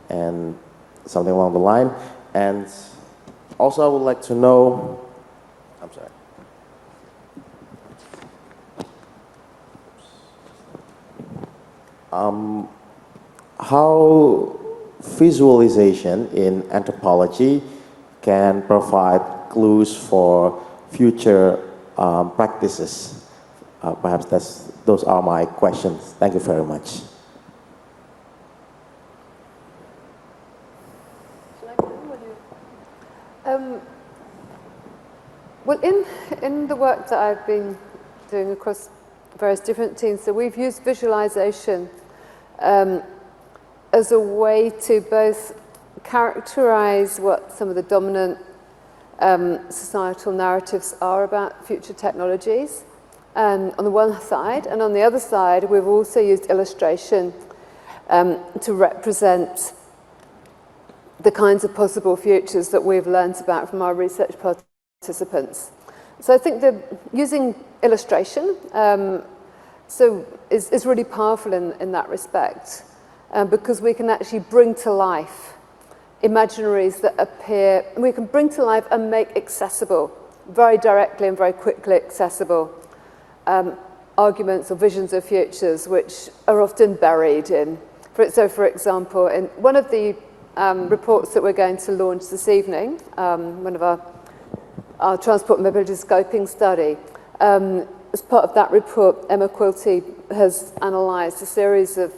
and something along the line. And also I would like to know, I'm sorry. How visualization in anthropology can provide clues for future practices. Perhaps those are my questions. Thank you very much. Well, in the work that I've been doing across various different teams, so we've used visualization as a way to both characterize what some of the dominant societal narratives are about future technologies, on the one side, and on the other side, we've also used illustration to represent the kinds of possible futures that we've learned about from our research participants. So I think that using illustration is really powerful in that respect, because we can actually bring to life imaginaries that appear, we can bring to life and make accessible, very directly and very quickly accessible, arguments or visions of futures which are often buried in. So for example, in one of the reports that we're going to launch this evening, one of our transport and mobility scoping study, as part of that report, Emma Quilty has analysed a series of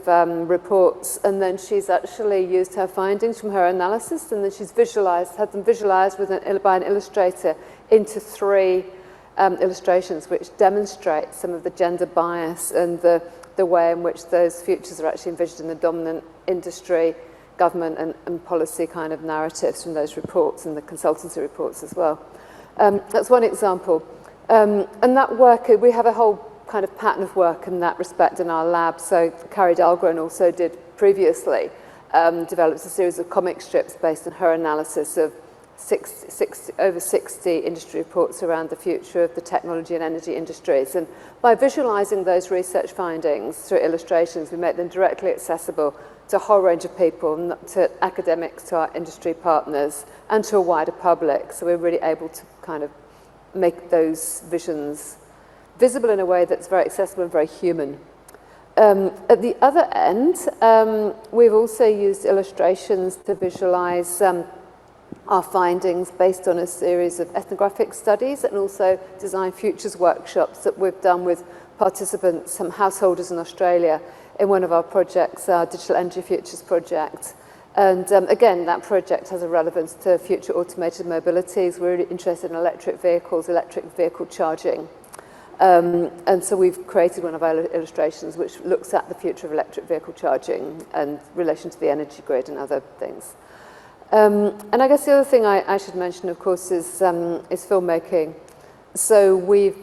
reports, and then she's actually used her findings from her analysis, and then she's had them visualised by an illustrator into 3 illustrations which demonstrate some of the gender bias and the way in which those futures are actually envisioned in the dominant industry, government and policy kind of narratives from those reports and the consultancy reports as well. That's one example. And that work, we have a whole kind of pattern of work in that respect in our lab. So Carrie Dahlgren also did previously, developed a series of comic strips based on her analysis of over 60 industry reports around the future of the technology and energy industries. And by visualizing those research findings through illustrations, we make them directly accessible to a whole range of people, to academics, to our industry partners, and to a wider public. So we're really able to kind of make those visions visible in a way that's very accessible and very human. At the other end, we've also used illustrations to visualize our findings based on a series of ethnographic studies and also design futures workshops that we've done with participants, some householders in Australia, in one of our projects, our Digital Energy Futures project. And again, that project has a relevance to future automated mobilities. We're really interested in electric vehicles, electric vehicle charging. And so we've created one of our illustrations which looks at the future of electric vehicle charging and relation to the energy grid and other things. And I guess the other thing I should mention, of course, is filmmaking. So we're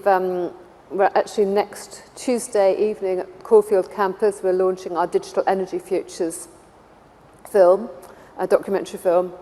actually next Tuesday evening at Caulfield campus, we're launching our Digital Energy Futures film, a documentary film.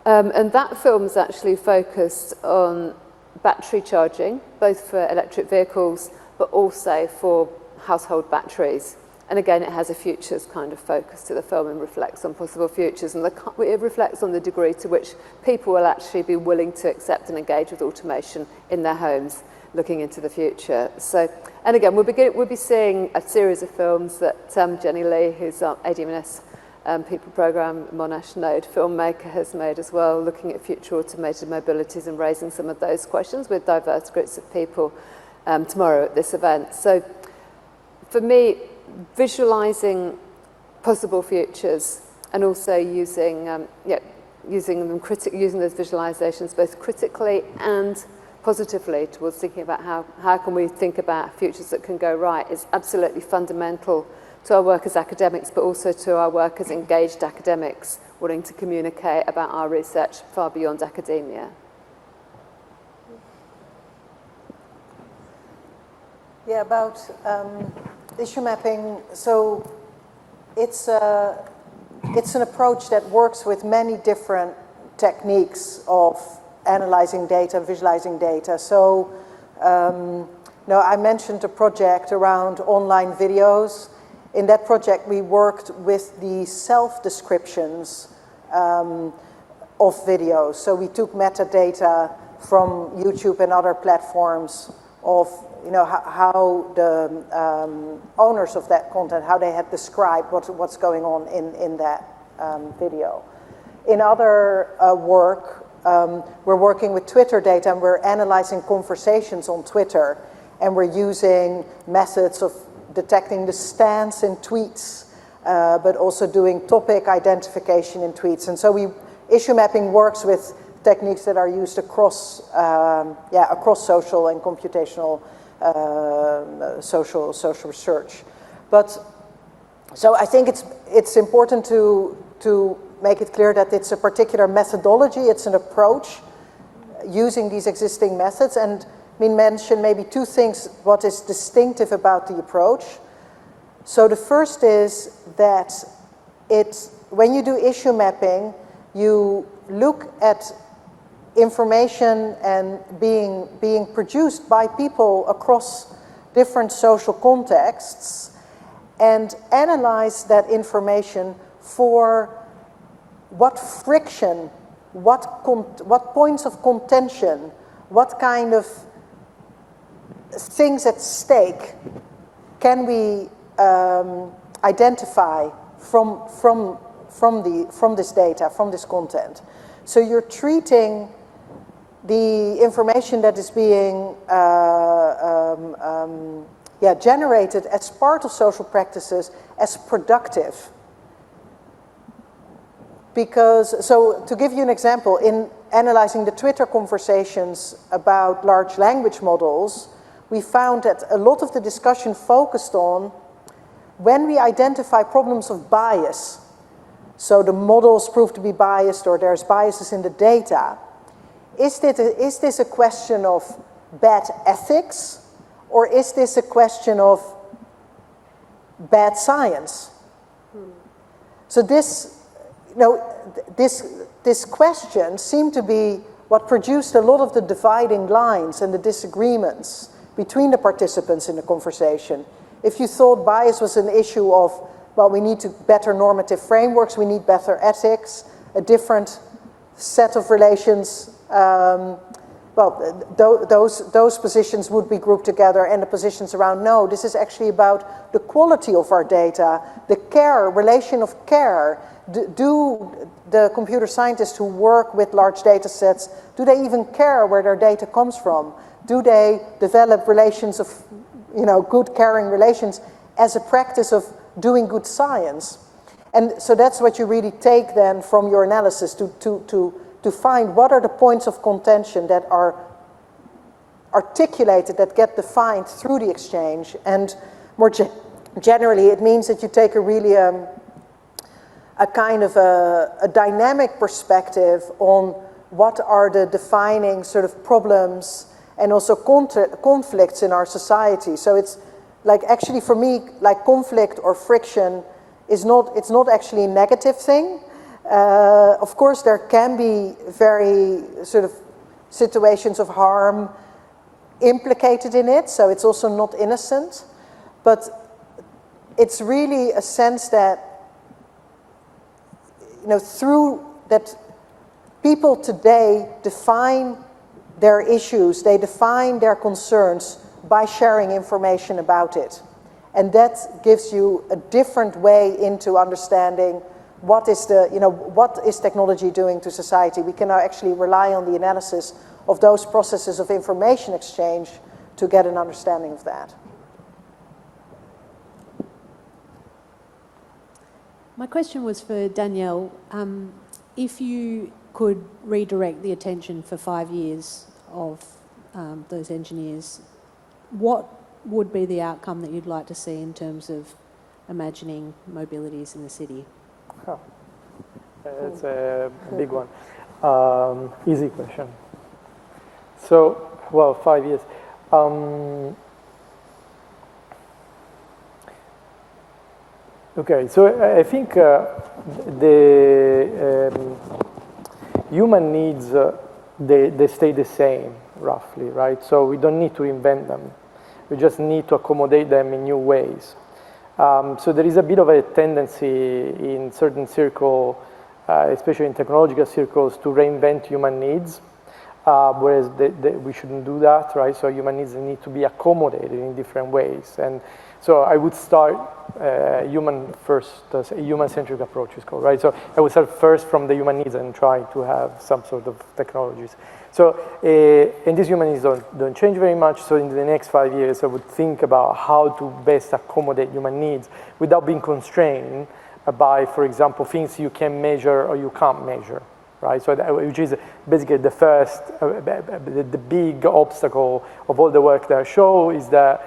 And that film is actually focused on battery charging, both for electric vehicles, but also for household batteries. And again, it has a futures kind of focus to the film and reflects on possible futures. And it reflects on the degree to which people will actually be willing to accept and engage with automation in their homes, looking into the future. So, and again, we'll be seeing a series of films that Jenny Lee, who's our ADM+S People Programme Monash Node filmmaker, has made as well, looking at future automated mobilities and raising some of those questions with diverse groups of people tomorrow at this event. So for me, visualizing possible futures and also using using those visualizations both critically and positively towards thinking about how can we think about futures that can go right is absolutely fundamental to our work as academics, but also to our work as engaged academics wanting to communicate about our research far beyond academia. Yeah, about issue mapping. So it's an approach that works with many different techniques of analyzing data, visualizing data. So I mentioned a project around online videos. In that project, we worked with the self-descriptions of videos. So we took metadata from YouTube and other platforms of how the owners of that content, how they had described what's going on in that video. In other work, we're working with Twitter data and we're analyzing conversations on Twitter, and we're using methods of detecting the stance in tweets, but also doing topic identification in tweets. And so issue mapping works with techniques that are used across social and computational social research. But so I think it's important to make it clear that it's a particular methodology, it's an approach using these existing methods, and mention maybe two things what is distinctive about the approach. So the first is that when you do issue mapping, you look at information and being produced by people across different social contexts and analyze that information for what friction, what points of contention, what kind of things at stake can we identify from this data, from this content. So you're treating the information that is being generated as part of social practices as productive. Because, so to give you an example, in analyzing the Twitter conversations about large language models, we found that a lot of the discussion focused on when we identify problems of bias, so the models prove to be biased or there's biases in the data, is this a question of bad ethics, or is this a question of bad science? So this question seemed to be what produced a lot of the dividing lines and the disagreements between the participants in the conversation. If you thought bias was an issue of, well, we need better normative frameworks, we need better ethics, a different set of relations, those positions would be grouped together, and the positions around, no, this is actually about the quality of our data, the care, relation of care. Do the computer scientists who work with large data sets, do they even care where their data comes from? Do they develop relations of, good caring relations as a practice of doing good science? And so that's what you really take then from your analysis to find what are the points of contention that are articulated, that get defined through the exchange. And more generally, it means that you take a really a kind of a dynamic perspective on what are the defining sort of problems and also conflicts in our society. So it's like, actually for me, like conflict or friction is not, it's not actually a negative thing. Of course, there can be very sort of situations of harm implicated in it, so it's also not innocent. But it's really a sense that, you know, through that people today define their issues, they define their concerns by sharing information about it. And that gives you a different way into understanding what is what is technology doing to society. We can now actually rely on the analysis of those processes of information exchange to get an understanding of that. My question was for Daniele. If you could redirect the attention for 5 years of those engineers, what would be the outcome that you'd like to see in terms of imagining mobilities in the city? Oh, it's a big one. Easy question. So, well, 5 years. Okay, so I think the human needs, they stay the same, roughly, right? So we don't need to invent them. We just need to accommodate them in new ways. So there is a bit of a tendency in certain circles, especially in technological circles, to reinvent human needs, whereas we shouldn't do that, right? So human needs need to be accommodated in different ways. And so I would start human-centric approach is called, right? So I would start first from the human needs and try to have some sort of technologies. So, and these human needs don't change very much, so in the next 5 years I would think about how to best accommodate human needs without being constrained by, for example, things you can measure or you can't measure, right? So which is basically the first, the big obstacle of all the work that I show is that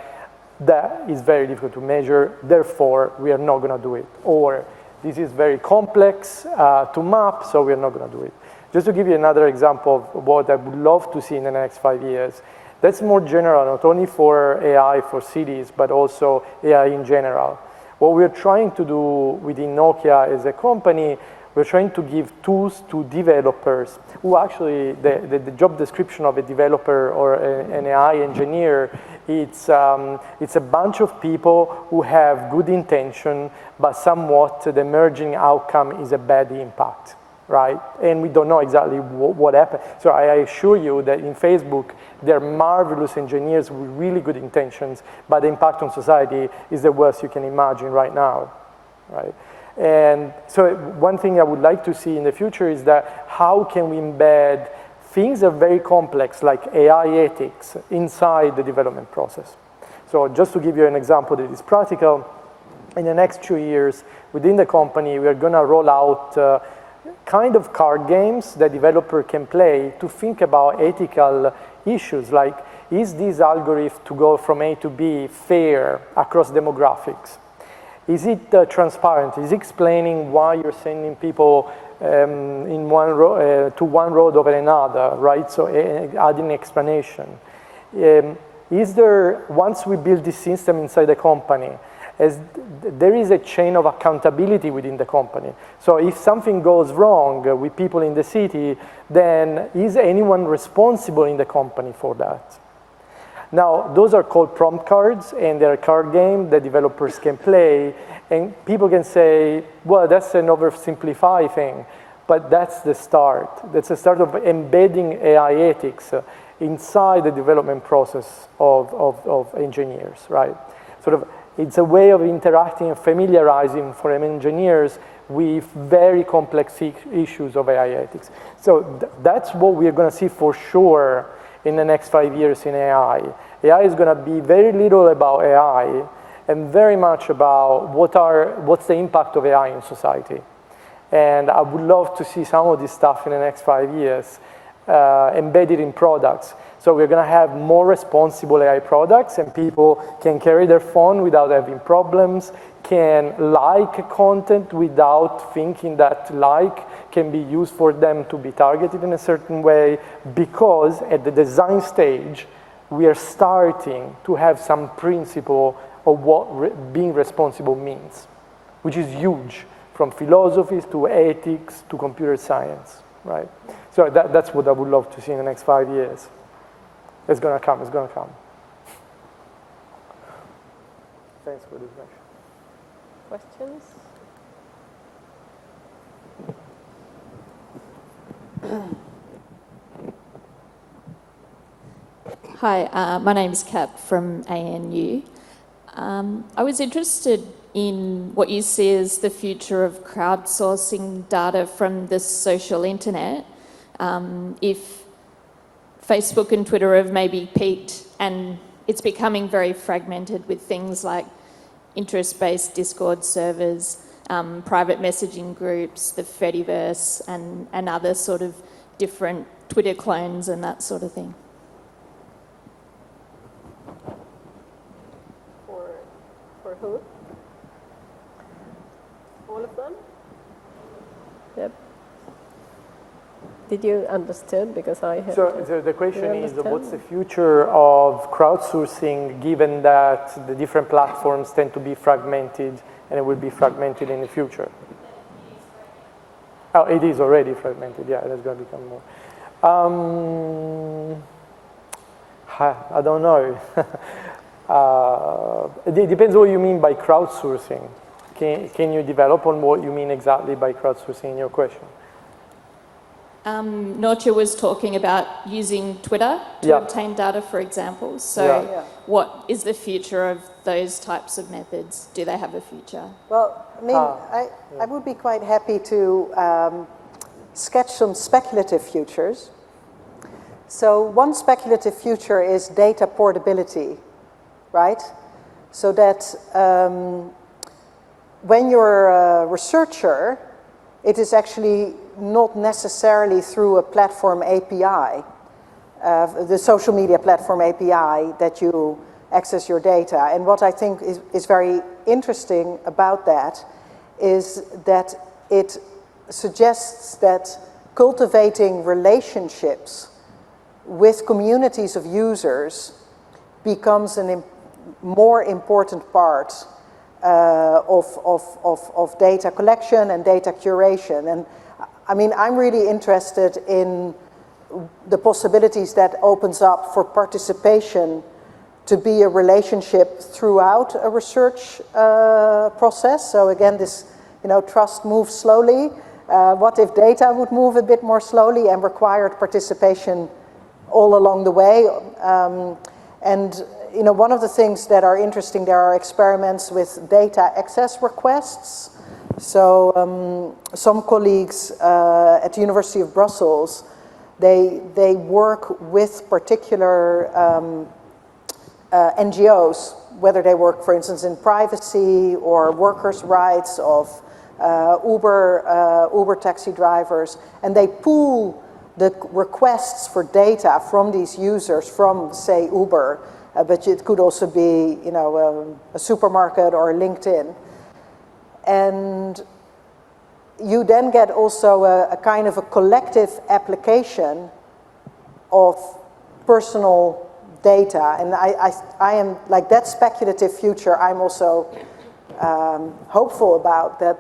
is very difficult to measure, therefore we are not going to do it. Or this is very complex to map, so we are not going to do it. Just to give you another example of what I would love to see in the next 5 years, that's more general, not only for AI for cities, but also AI in general. What we're trying to do within Nokia as a company, we're trying to give tools to developers who actually, the job description of a developer or an AI engineer, it's a bunch of people who have good intention, but somewhat the emerging outcome is a bad impact, right? And we don't know exactly what happened. So I assure you that in Facebook, they're marvelous engineers with really good intentions, but the impact on society is the worst you can imagine right now, right? And so one thing I would like to see in the future is that how can we embed things that are very complex, like AI ethics, inside the development process. So just to give you an example that is practical, in the next 2 years, within the company, we are going to roll out kind of card games that developer can play to think about ethical issues, like, is this algorithm to go from A to B fair across demographics? Is it transparent? Is it explaining why you're sending people to one road over another, right? So adding explanation. Is there, once we build this system inside the company, there is a chain of accountability within the company. So if something goes wrong with people in the city, then is anyone responsible in the company for that? Now, those are called prompt cards, and they're a card game that developers can play, and people can say, well, that's an oversimplified thing, but that's the start. That's the start of embedding AI ethics inside the development process of engineers, right? Sort of, it's a way of interacting and familiarizing for engineers with very complex issues of AI ethics. So that's what we're going to see for sure in the next 5 years in AI. AI is going to be very little about AI and very much about what's the impact of AI in society. And I would love to see some of this stuff in the next 5 years embedded in products. So we're going to have more responsible AI products, and people can carry their phone without having problems, can like content without thinking that like can be used for them to be targeted in a certain way, because at the design stage, we are starting to have some principle of what being responsible means, which is huge from philosophies to ethics to computer science, right? So that's what I would love to see in the next 5 years. It's gonna come, it's gonna come. Thanks for this lecture. Questions? Hi, my name is Kat from ANU. I was interested in what you see as the future of crowdsourcing data from the social internet. If Facebook and Twitter have maybe peaked and it's becoming very fragmented with things like interest-based Discord servers, private messaging groups, the Fediverse, and other sort of different Twitter clones and that sort of thing. For who? All of them? Yep. Did you understand? Because I had. So the question is, what's the future of crowdsourcing, given that the different platforms tend to be fragmented, and it will be fragmented in the future? Oh, it is already fragmented. Yeah, that's going to become more. I don't know. It depends what you mean by crowdsourcing. Can you develop on what you mean exactly by crowdsourcing in your question? Noortje was talking about using Twitter to obtain data, for example. So what is the future of those types of methods? Do they have a future? Well, I mean, I would be quite happy to sketch some speculative futures. So one speculative future is data portability, right? So that when you're a researcher, it is actually not necessarily through a platform API, the social media platform API, that you access your data. And what I think is very interesting about that is that it suggests that cultivating relationships with communities of users becomes a more important part of data collection and data curation. And I mean, I'm really interested in the possibilities that opens up for participation to be a relationship throughout a research process. So again, this, trust moves slowly. What if data would move a bit more slowly and required participation all along the way? One of the things that are interesting, there are experiments with data access requests. So some colleagues at the University of Brussels, they work with particular NGOs, whether they work, for instance, in privacy or workers' rights of Uber taxi drivers, and they pool the requests for data from these users from, say, Uber, but it could also be, a supermarket or LinkedIn. And you then get also a kind of a collective application of personal data. And I am, like, that speculative future, I'm also hopeful about that.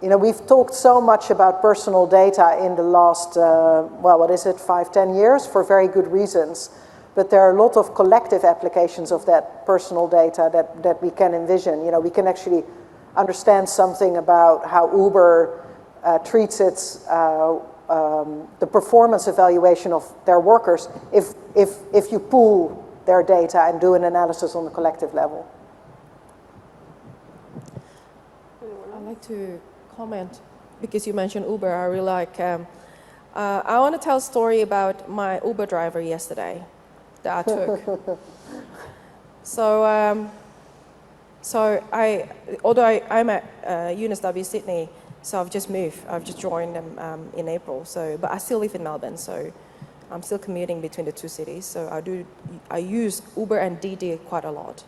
We've talked so much about personal data in the last, 5-10 years, for very good reasons. But there are a lot of collective applications of that personal data that we can envision. We can actually understand something about how Uber treats its the performance evaluation of their workers if you pool their data and do an analysis on the collective level. I'd like to comment, because you mentioned Uber. I really like, I want to tell a story about my Uber driver yesterday that I took. Although I'm at UNSW Sydney, so I've just moved. I've just joined them in April. But I still live in Melbourne, so I'm still commuting between the two cities. So I use Uber and DD quite a lot.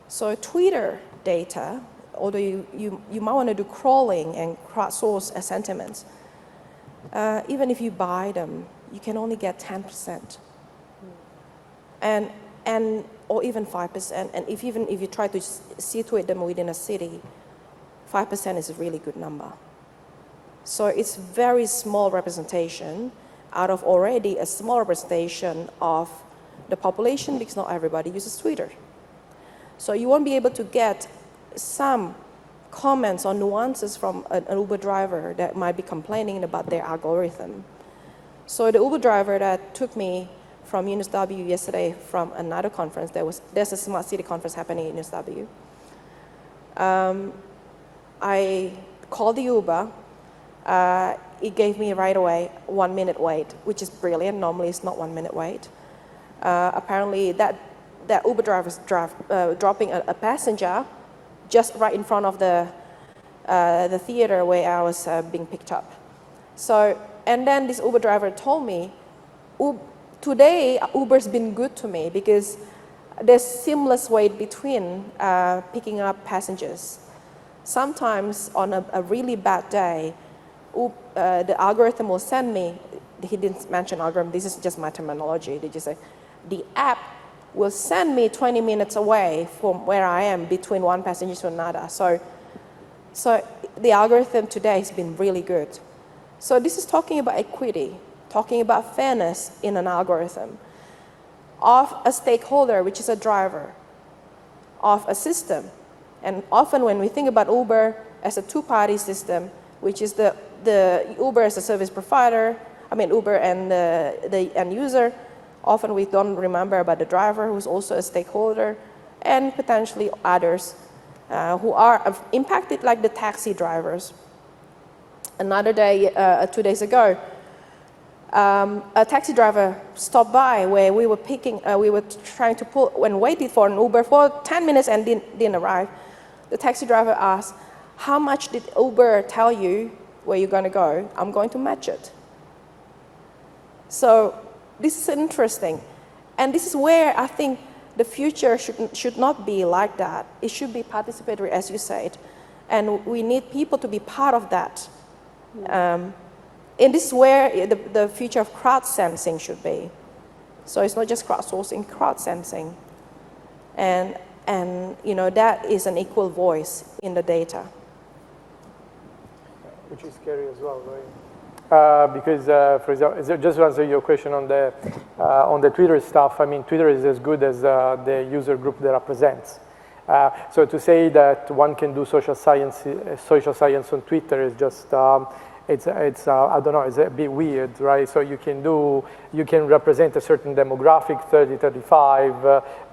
So Twitter data, although you might want to do crawling and crowdsource sentiments, even if you buy them, you can only get 10%. Or even 5%. And if you try to situate them within a city, 5% is a really good number. So it's very small representation out of already a small representation of the population, because not everybody uses Twitter. So you won't be able to get some comments or nuances from an Uber driver that might be complaining about their algorithm. So the Uber driver that took me from UNSW yesterday from another conference, there's a smart city conference happening in UNSW. I called the Uber. It gave me right away 1 minute wait, which is brilliant. Normally it's not 1 minute wait. Apparently that Uber driver is dropping a passenger just right in front of the theater where I was being picked up. So, and then this Uber driver told me, today Uber's been good to me because there's seamless wait between picking up passengers. Sometimes on a really bad day, the algorithm will send me, he didn't mention algorithm, this is just my terminology, they just say, the app will send me 20 minutes away from where I am between one passenger to another. So the algorithm today has been really good. So this is talking about equity, talking about fairness in an algorithm, of a stakeholder, which is a driver, of a system. And often when we think about Uber as a two-party system, which is the Uber as a service provider, Uber and the end user, often we don't remember about the driver who's also a stakeholder, and potentially others who are impacted, like the taxi drivers. Another day, 2 days ago, a taxi driver stopped by where we were trying to pull, and waited for an Uber for 10 minutes and didn't arrive. The taxi driver asked, how much did Uber tell you where you're going to go? I'm going to match it. So this is interesting. And this is where I think the future should not be like that. It should be participatory, as you said. And we need people to be part of that. And this is where the future of crowd sensing should be. So it's not just crowdsourcing, crowd sensing. And that is an equal voice in the data. Which is scary as well, right? Because, for example, just to answer your question on the Twitter stuff, Twitter is as good as the user group that represents. So to say that one can do social science on Twitter is just, I don't know, it's a bit weird, right? So you can represent a certain demographic, 30, 35,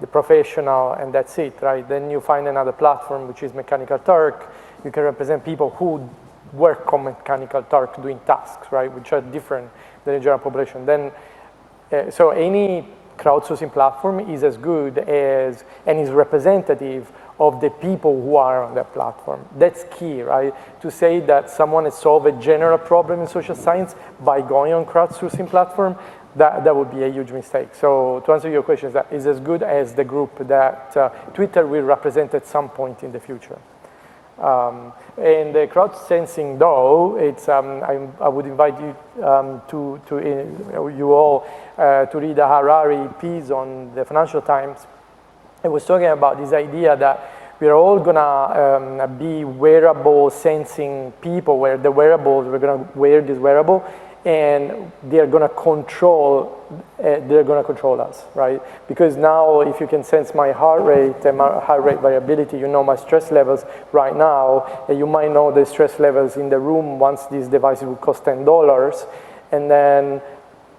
the professional, and that's it, right? Then you find another platform, which is Mechanical Turk. You can represent people who work on Mechanical Turk doing tasks, right, which are different than the general population. Then, so any crowdsourcing platform is as good as, and is representative of the people who are on that platform. That's key, right? To say that someone has solved a general problem in social science by going on crowdsourcing platform, that would be a huge mistake. So to answer your question, that is as good as the group that Twitter will represent at some point in the future. And the crowd sensing, though, it's I would invite you you all to read a Harari piece on the Financial Times. It was talking about this idea that we're all gonna be wearable sensing people, where the wearables, we're gonna wear this wearable, and they're gonna control us, right? Because now, if you can sense my heart rate and my heart rate variability, you know my stress levels right now, and you might know the stress levels in the room once these devices will cost $10, and then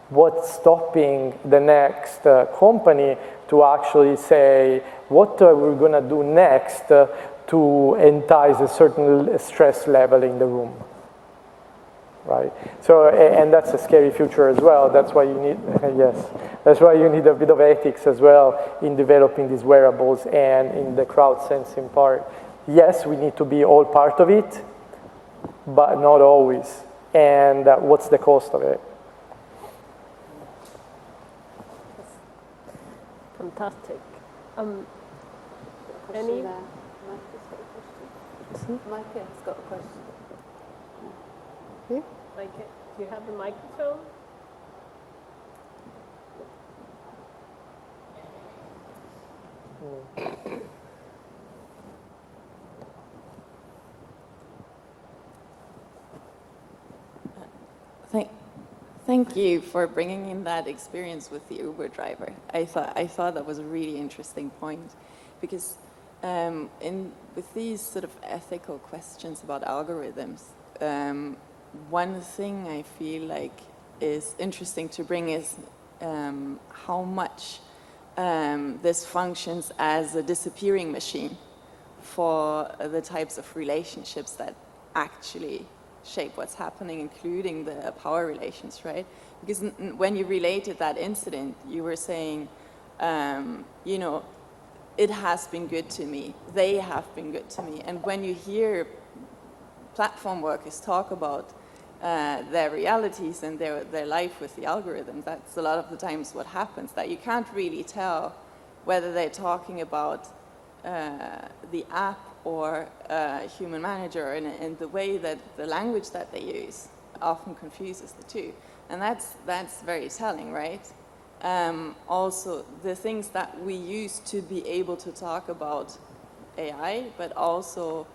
what's stopping the next company to actually say, what are we gonna do next to entice a certain stress level in the room? Right. So, and that's a scary future as well. That's why you need, yes, that's why you need a bit of ethics as well in developing these wearables and in the crowd sensing part. Yes, we need to be all part of it, but not always. And what's the cost of it? Fantastic. Any? Mike has got a question. Like, do you have the microphone? Thank you for bringing in that experience with the Uber driver. I thought that was a really interesting point, because with these sort of ethical questions about algorithms, one thing I feel like is interesting to bring is how much this functions as a disappearing machine for the types of relationships that actually shape what's happening, including the power relations, right? Because when you related that incident, you were saying, you know, it has been good to me, they have been good to me. And when you hear platform workers talk about their realities and their life with the algorithm, that's a lot of the times what happens, that you can't really tell whether they're talking about the app or human manager, and the way that the language that they use often confuses the two. And that's very telling, right? Also, the things that we use to be able to talk about AI, but also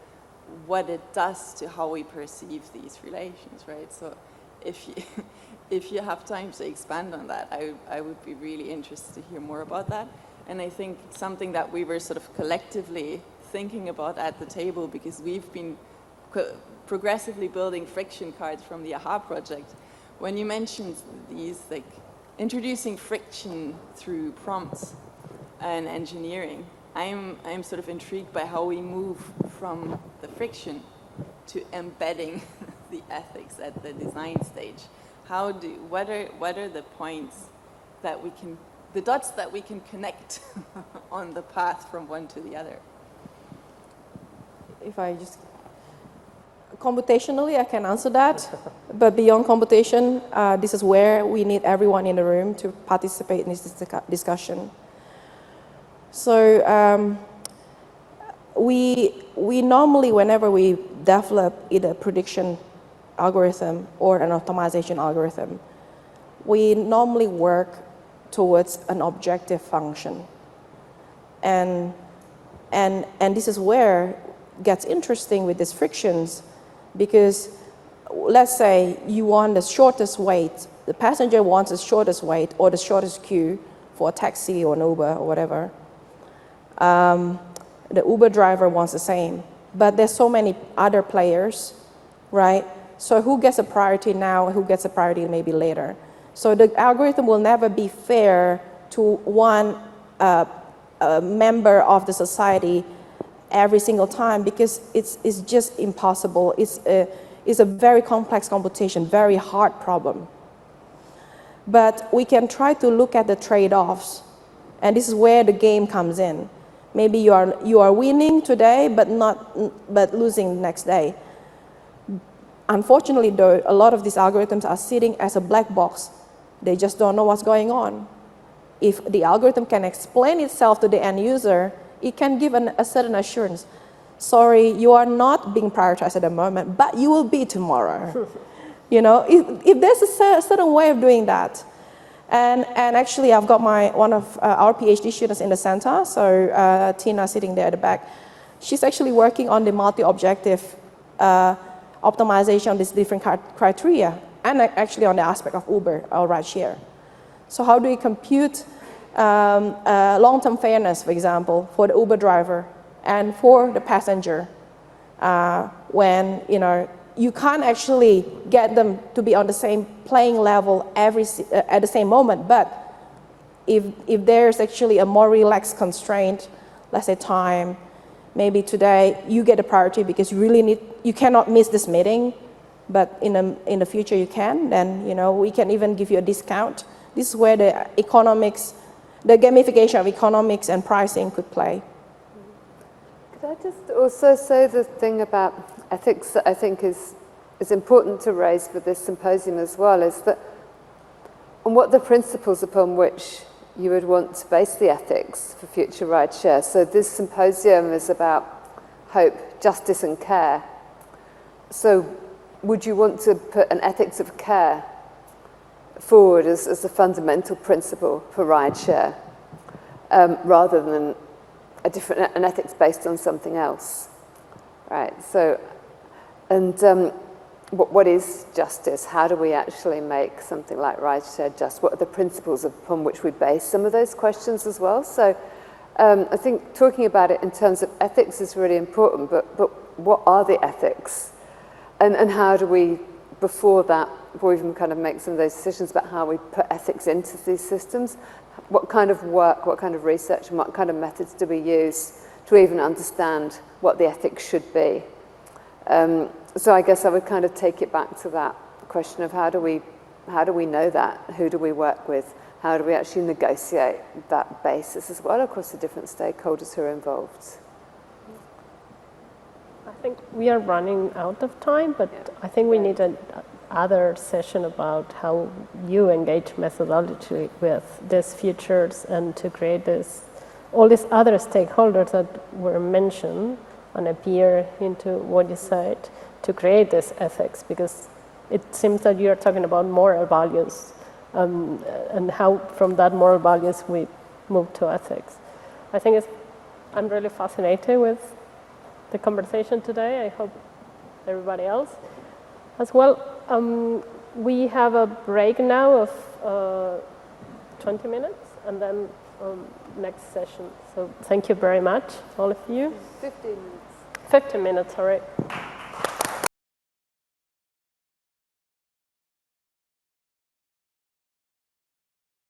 what it does to how we perceive these relations, right? So if you have time to expand on that, I would be really interested to hear more about that. And I think something that we were sort of collectively thinking about at the table, because we've been progressively building friction cards from the AHA project. When you mentioned these, like introducing friction through prompts and engineering, I'm sort of intrigued by how we move from the friction to embedding the ethics at the design stage. What are the points that we can, the dots that we can connect on the path from one to the other? If I just, computationally I can answer that, but beyond computation, this is where we need everyone in the room to participate in this discussion. So we normally, whenever we develop either a prediction algorithm or an optimization algorithm, we normally work towards an objective function. And this is where it gets interesting with these frictions, because let's say you want the shortest wait, the passenger wants the shortest wait or the shortest queue for a taxi or an Uber or whatever. The Uber driver wants the same, but there's so many other players, right? So who gets a priority now, who gets a priority maybe later? So the algorithm will never be fair to one member of the society every single time, because it's just impossible. It's a very complex computation, very hard problem. But we can try to look at the trade-offs, and this is where the game comes in. Maybe you are winning today, but losing the next day. Unfortunately, though, a lot of these algorithms are sitting as a black box. They just don't know what's going on. If the algorithm can explain itself to the end user, it can give a certain assurance. Sorry, you are not being prioritized at the moment, but you will be tomorrow. You know, if there's a certain way of doing that. And actually, I've got one of our PhD students in the center, so Tina sitting there at the back. She's actually working on the multi-objective optimization of these different criteria, and actually on the aspect of Uber or rideshare. So how do we compute long-term fairness, for example, for the Uber driver and for the passenger, when you can't actually get them to be on the same playing level at the same moment, but if there's actually a more relaxed constraint, let's say time, maybe today you get a priority because you cannot miss this meeting, but in the future you can, then we can even give you a discount. This is where the economics, the gamification of economics and pricing could play. Could I just also say the thing about ethics that I think is important to raise for this symposium as well, is that on what the principles upon which you would want to base the ethics for future rideshare. So this symposium is about hope, justice and care. So would you want to put an ethics of care forward as a fundamental principle for rideshare, rather than an ethics based on something else, right? So, and what is justice? How do we actually make something like ride-share just? What are the principles upon which we base some of those questions as well? So I think talking about it in terms of ethics is really important, but what are the ethics? And how do we, before we even kind of make some of those decisions about how we put ethics into these systems, what kind of work, what kind of research, and what kind of methods do we use to even understand what the ethics should be? So I guess I would kind of take it back to that question of how do we know that? Who do we work with? How do we actually negotiate that basis as well across the different stakeholders who are involved? I think we are running out of time, but I think we need another session about how you engage methodology with these futures and to create all these other stakeholders that were mentioned and appear into what you said to create this ethics, because it seems that you are talking about moral values and how from that moral values we move to ethics. I think I'm really fascinated with the conversation today. I hope everybody else as well. We have a break now of 20 minutes and then next session. So thank you very much, all of you. 15 minutes. 15 minutes, sorry.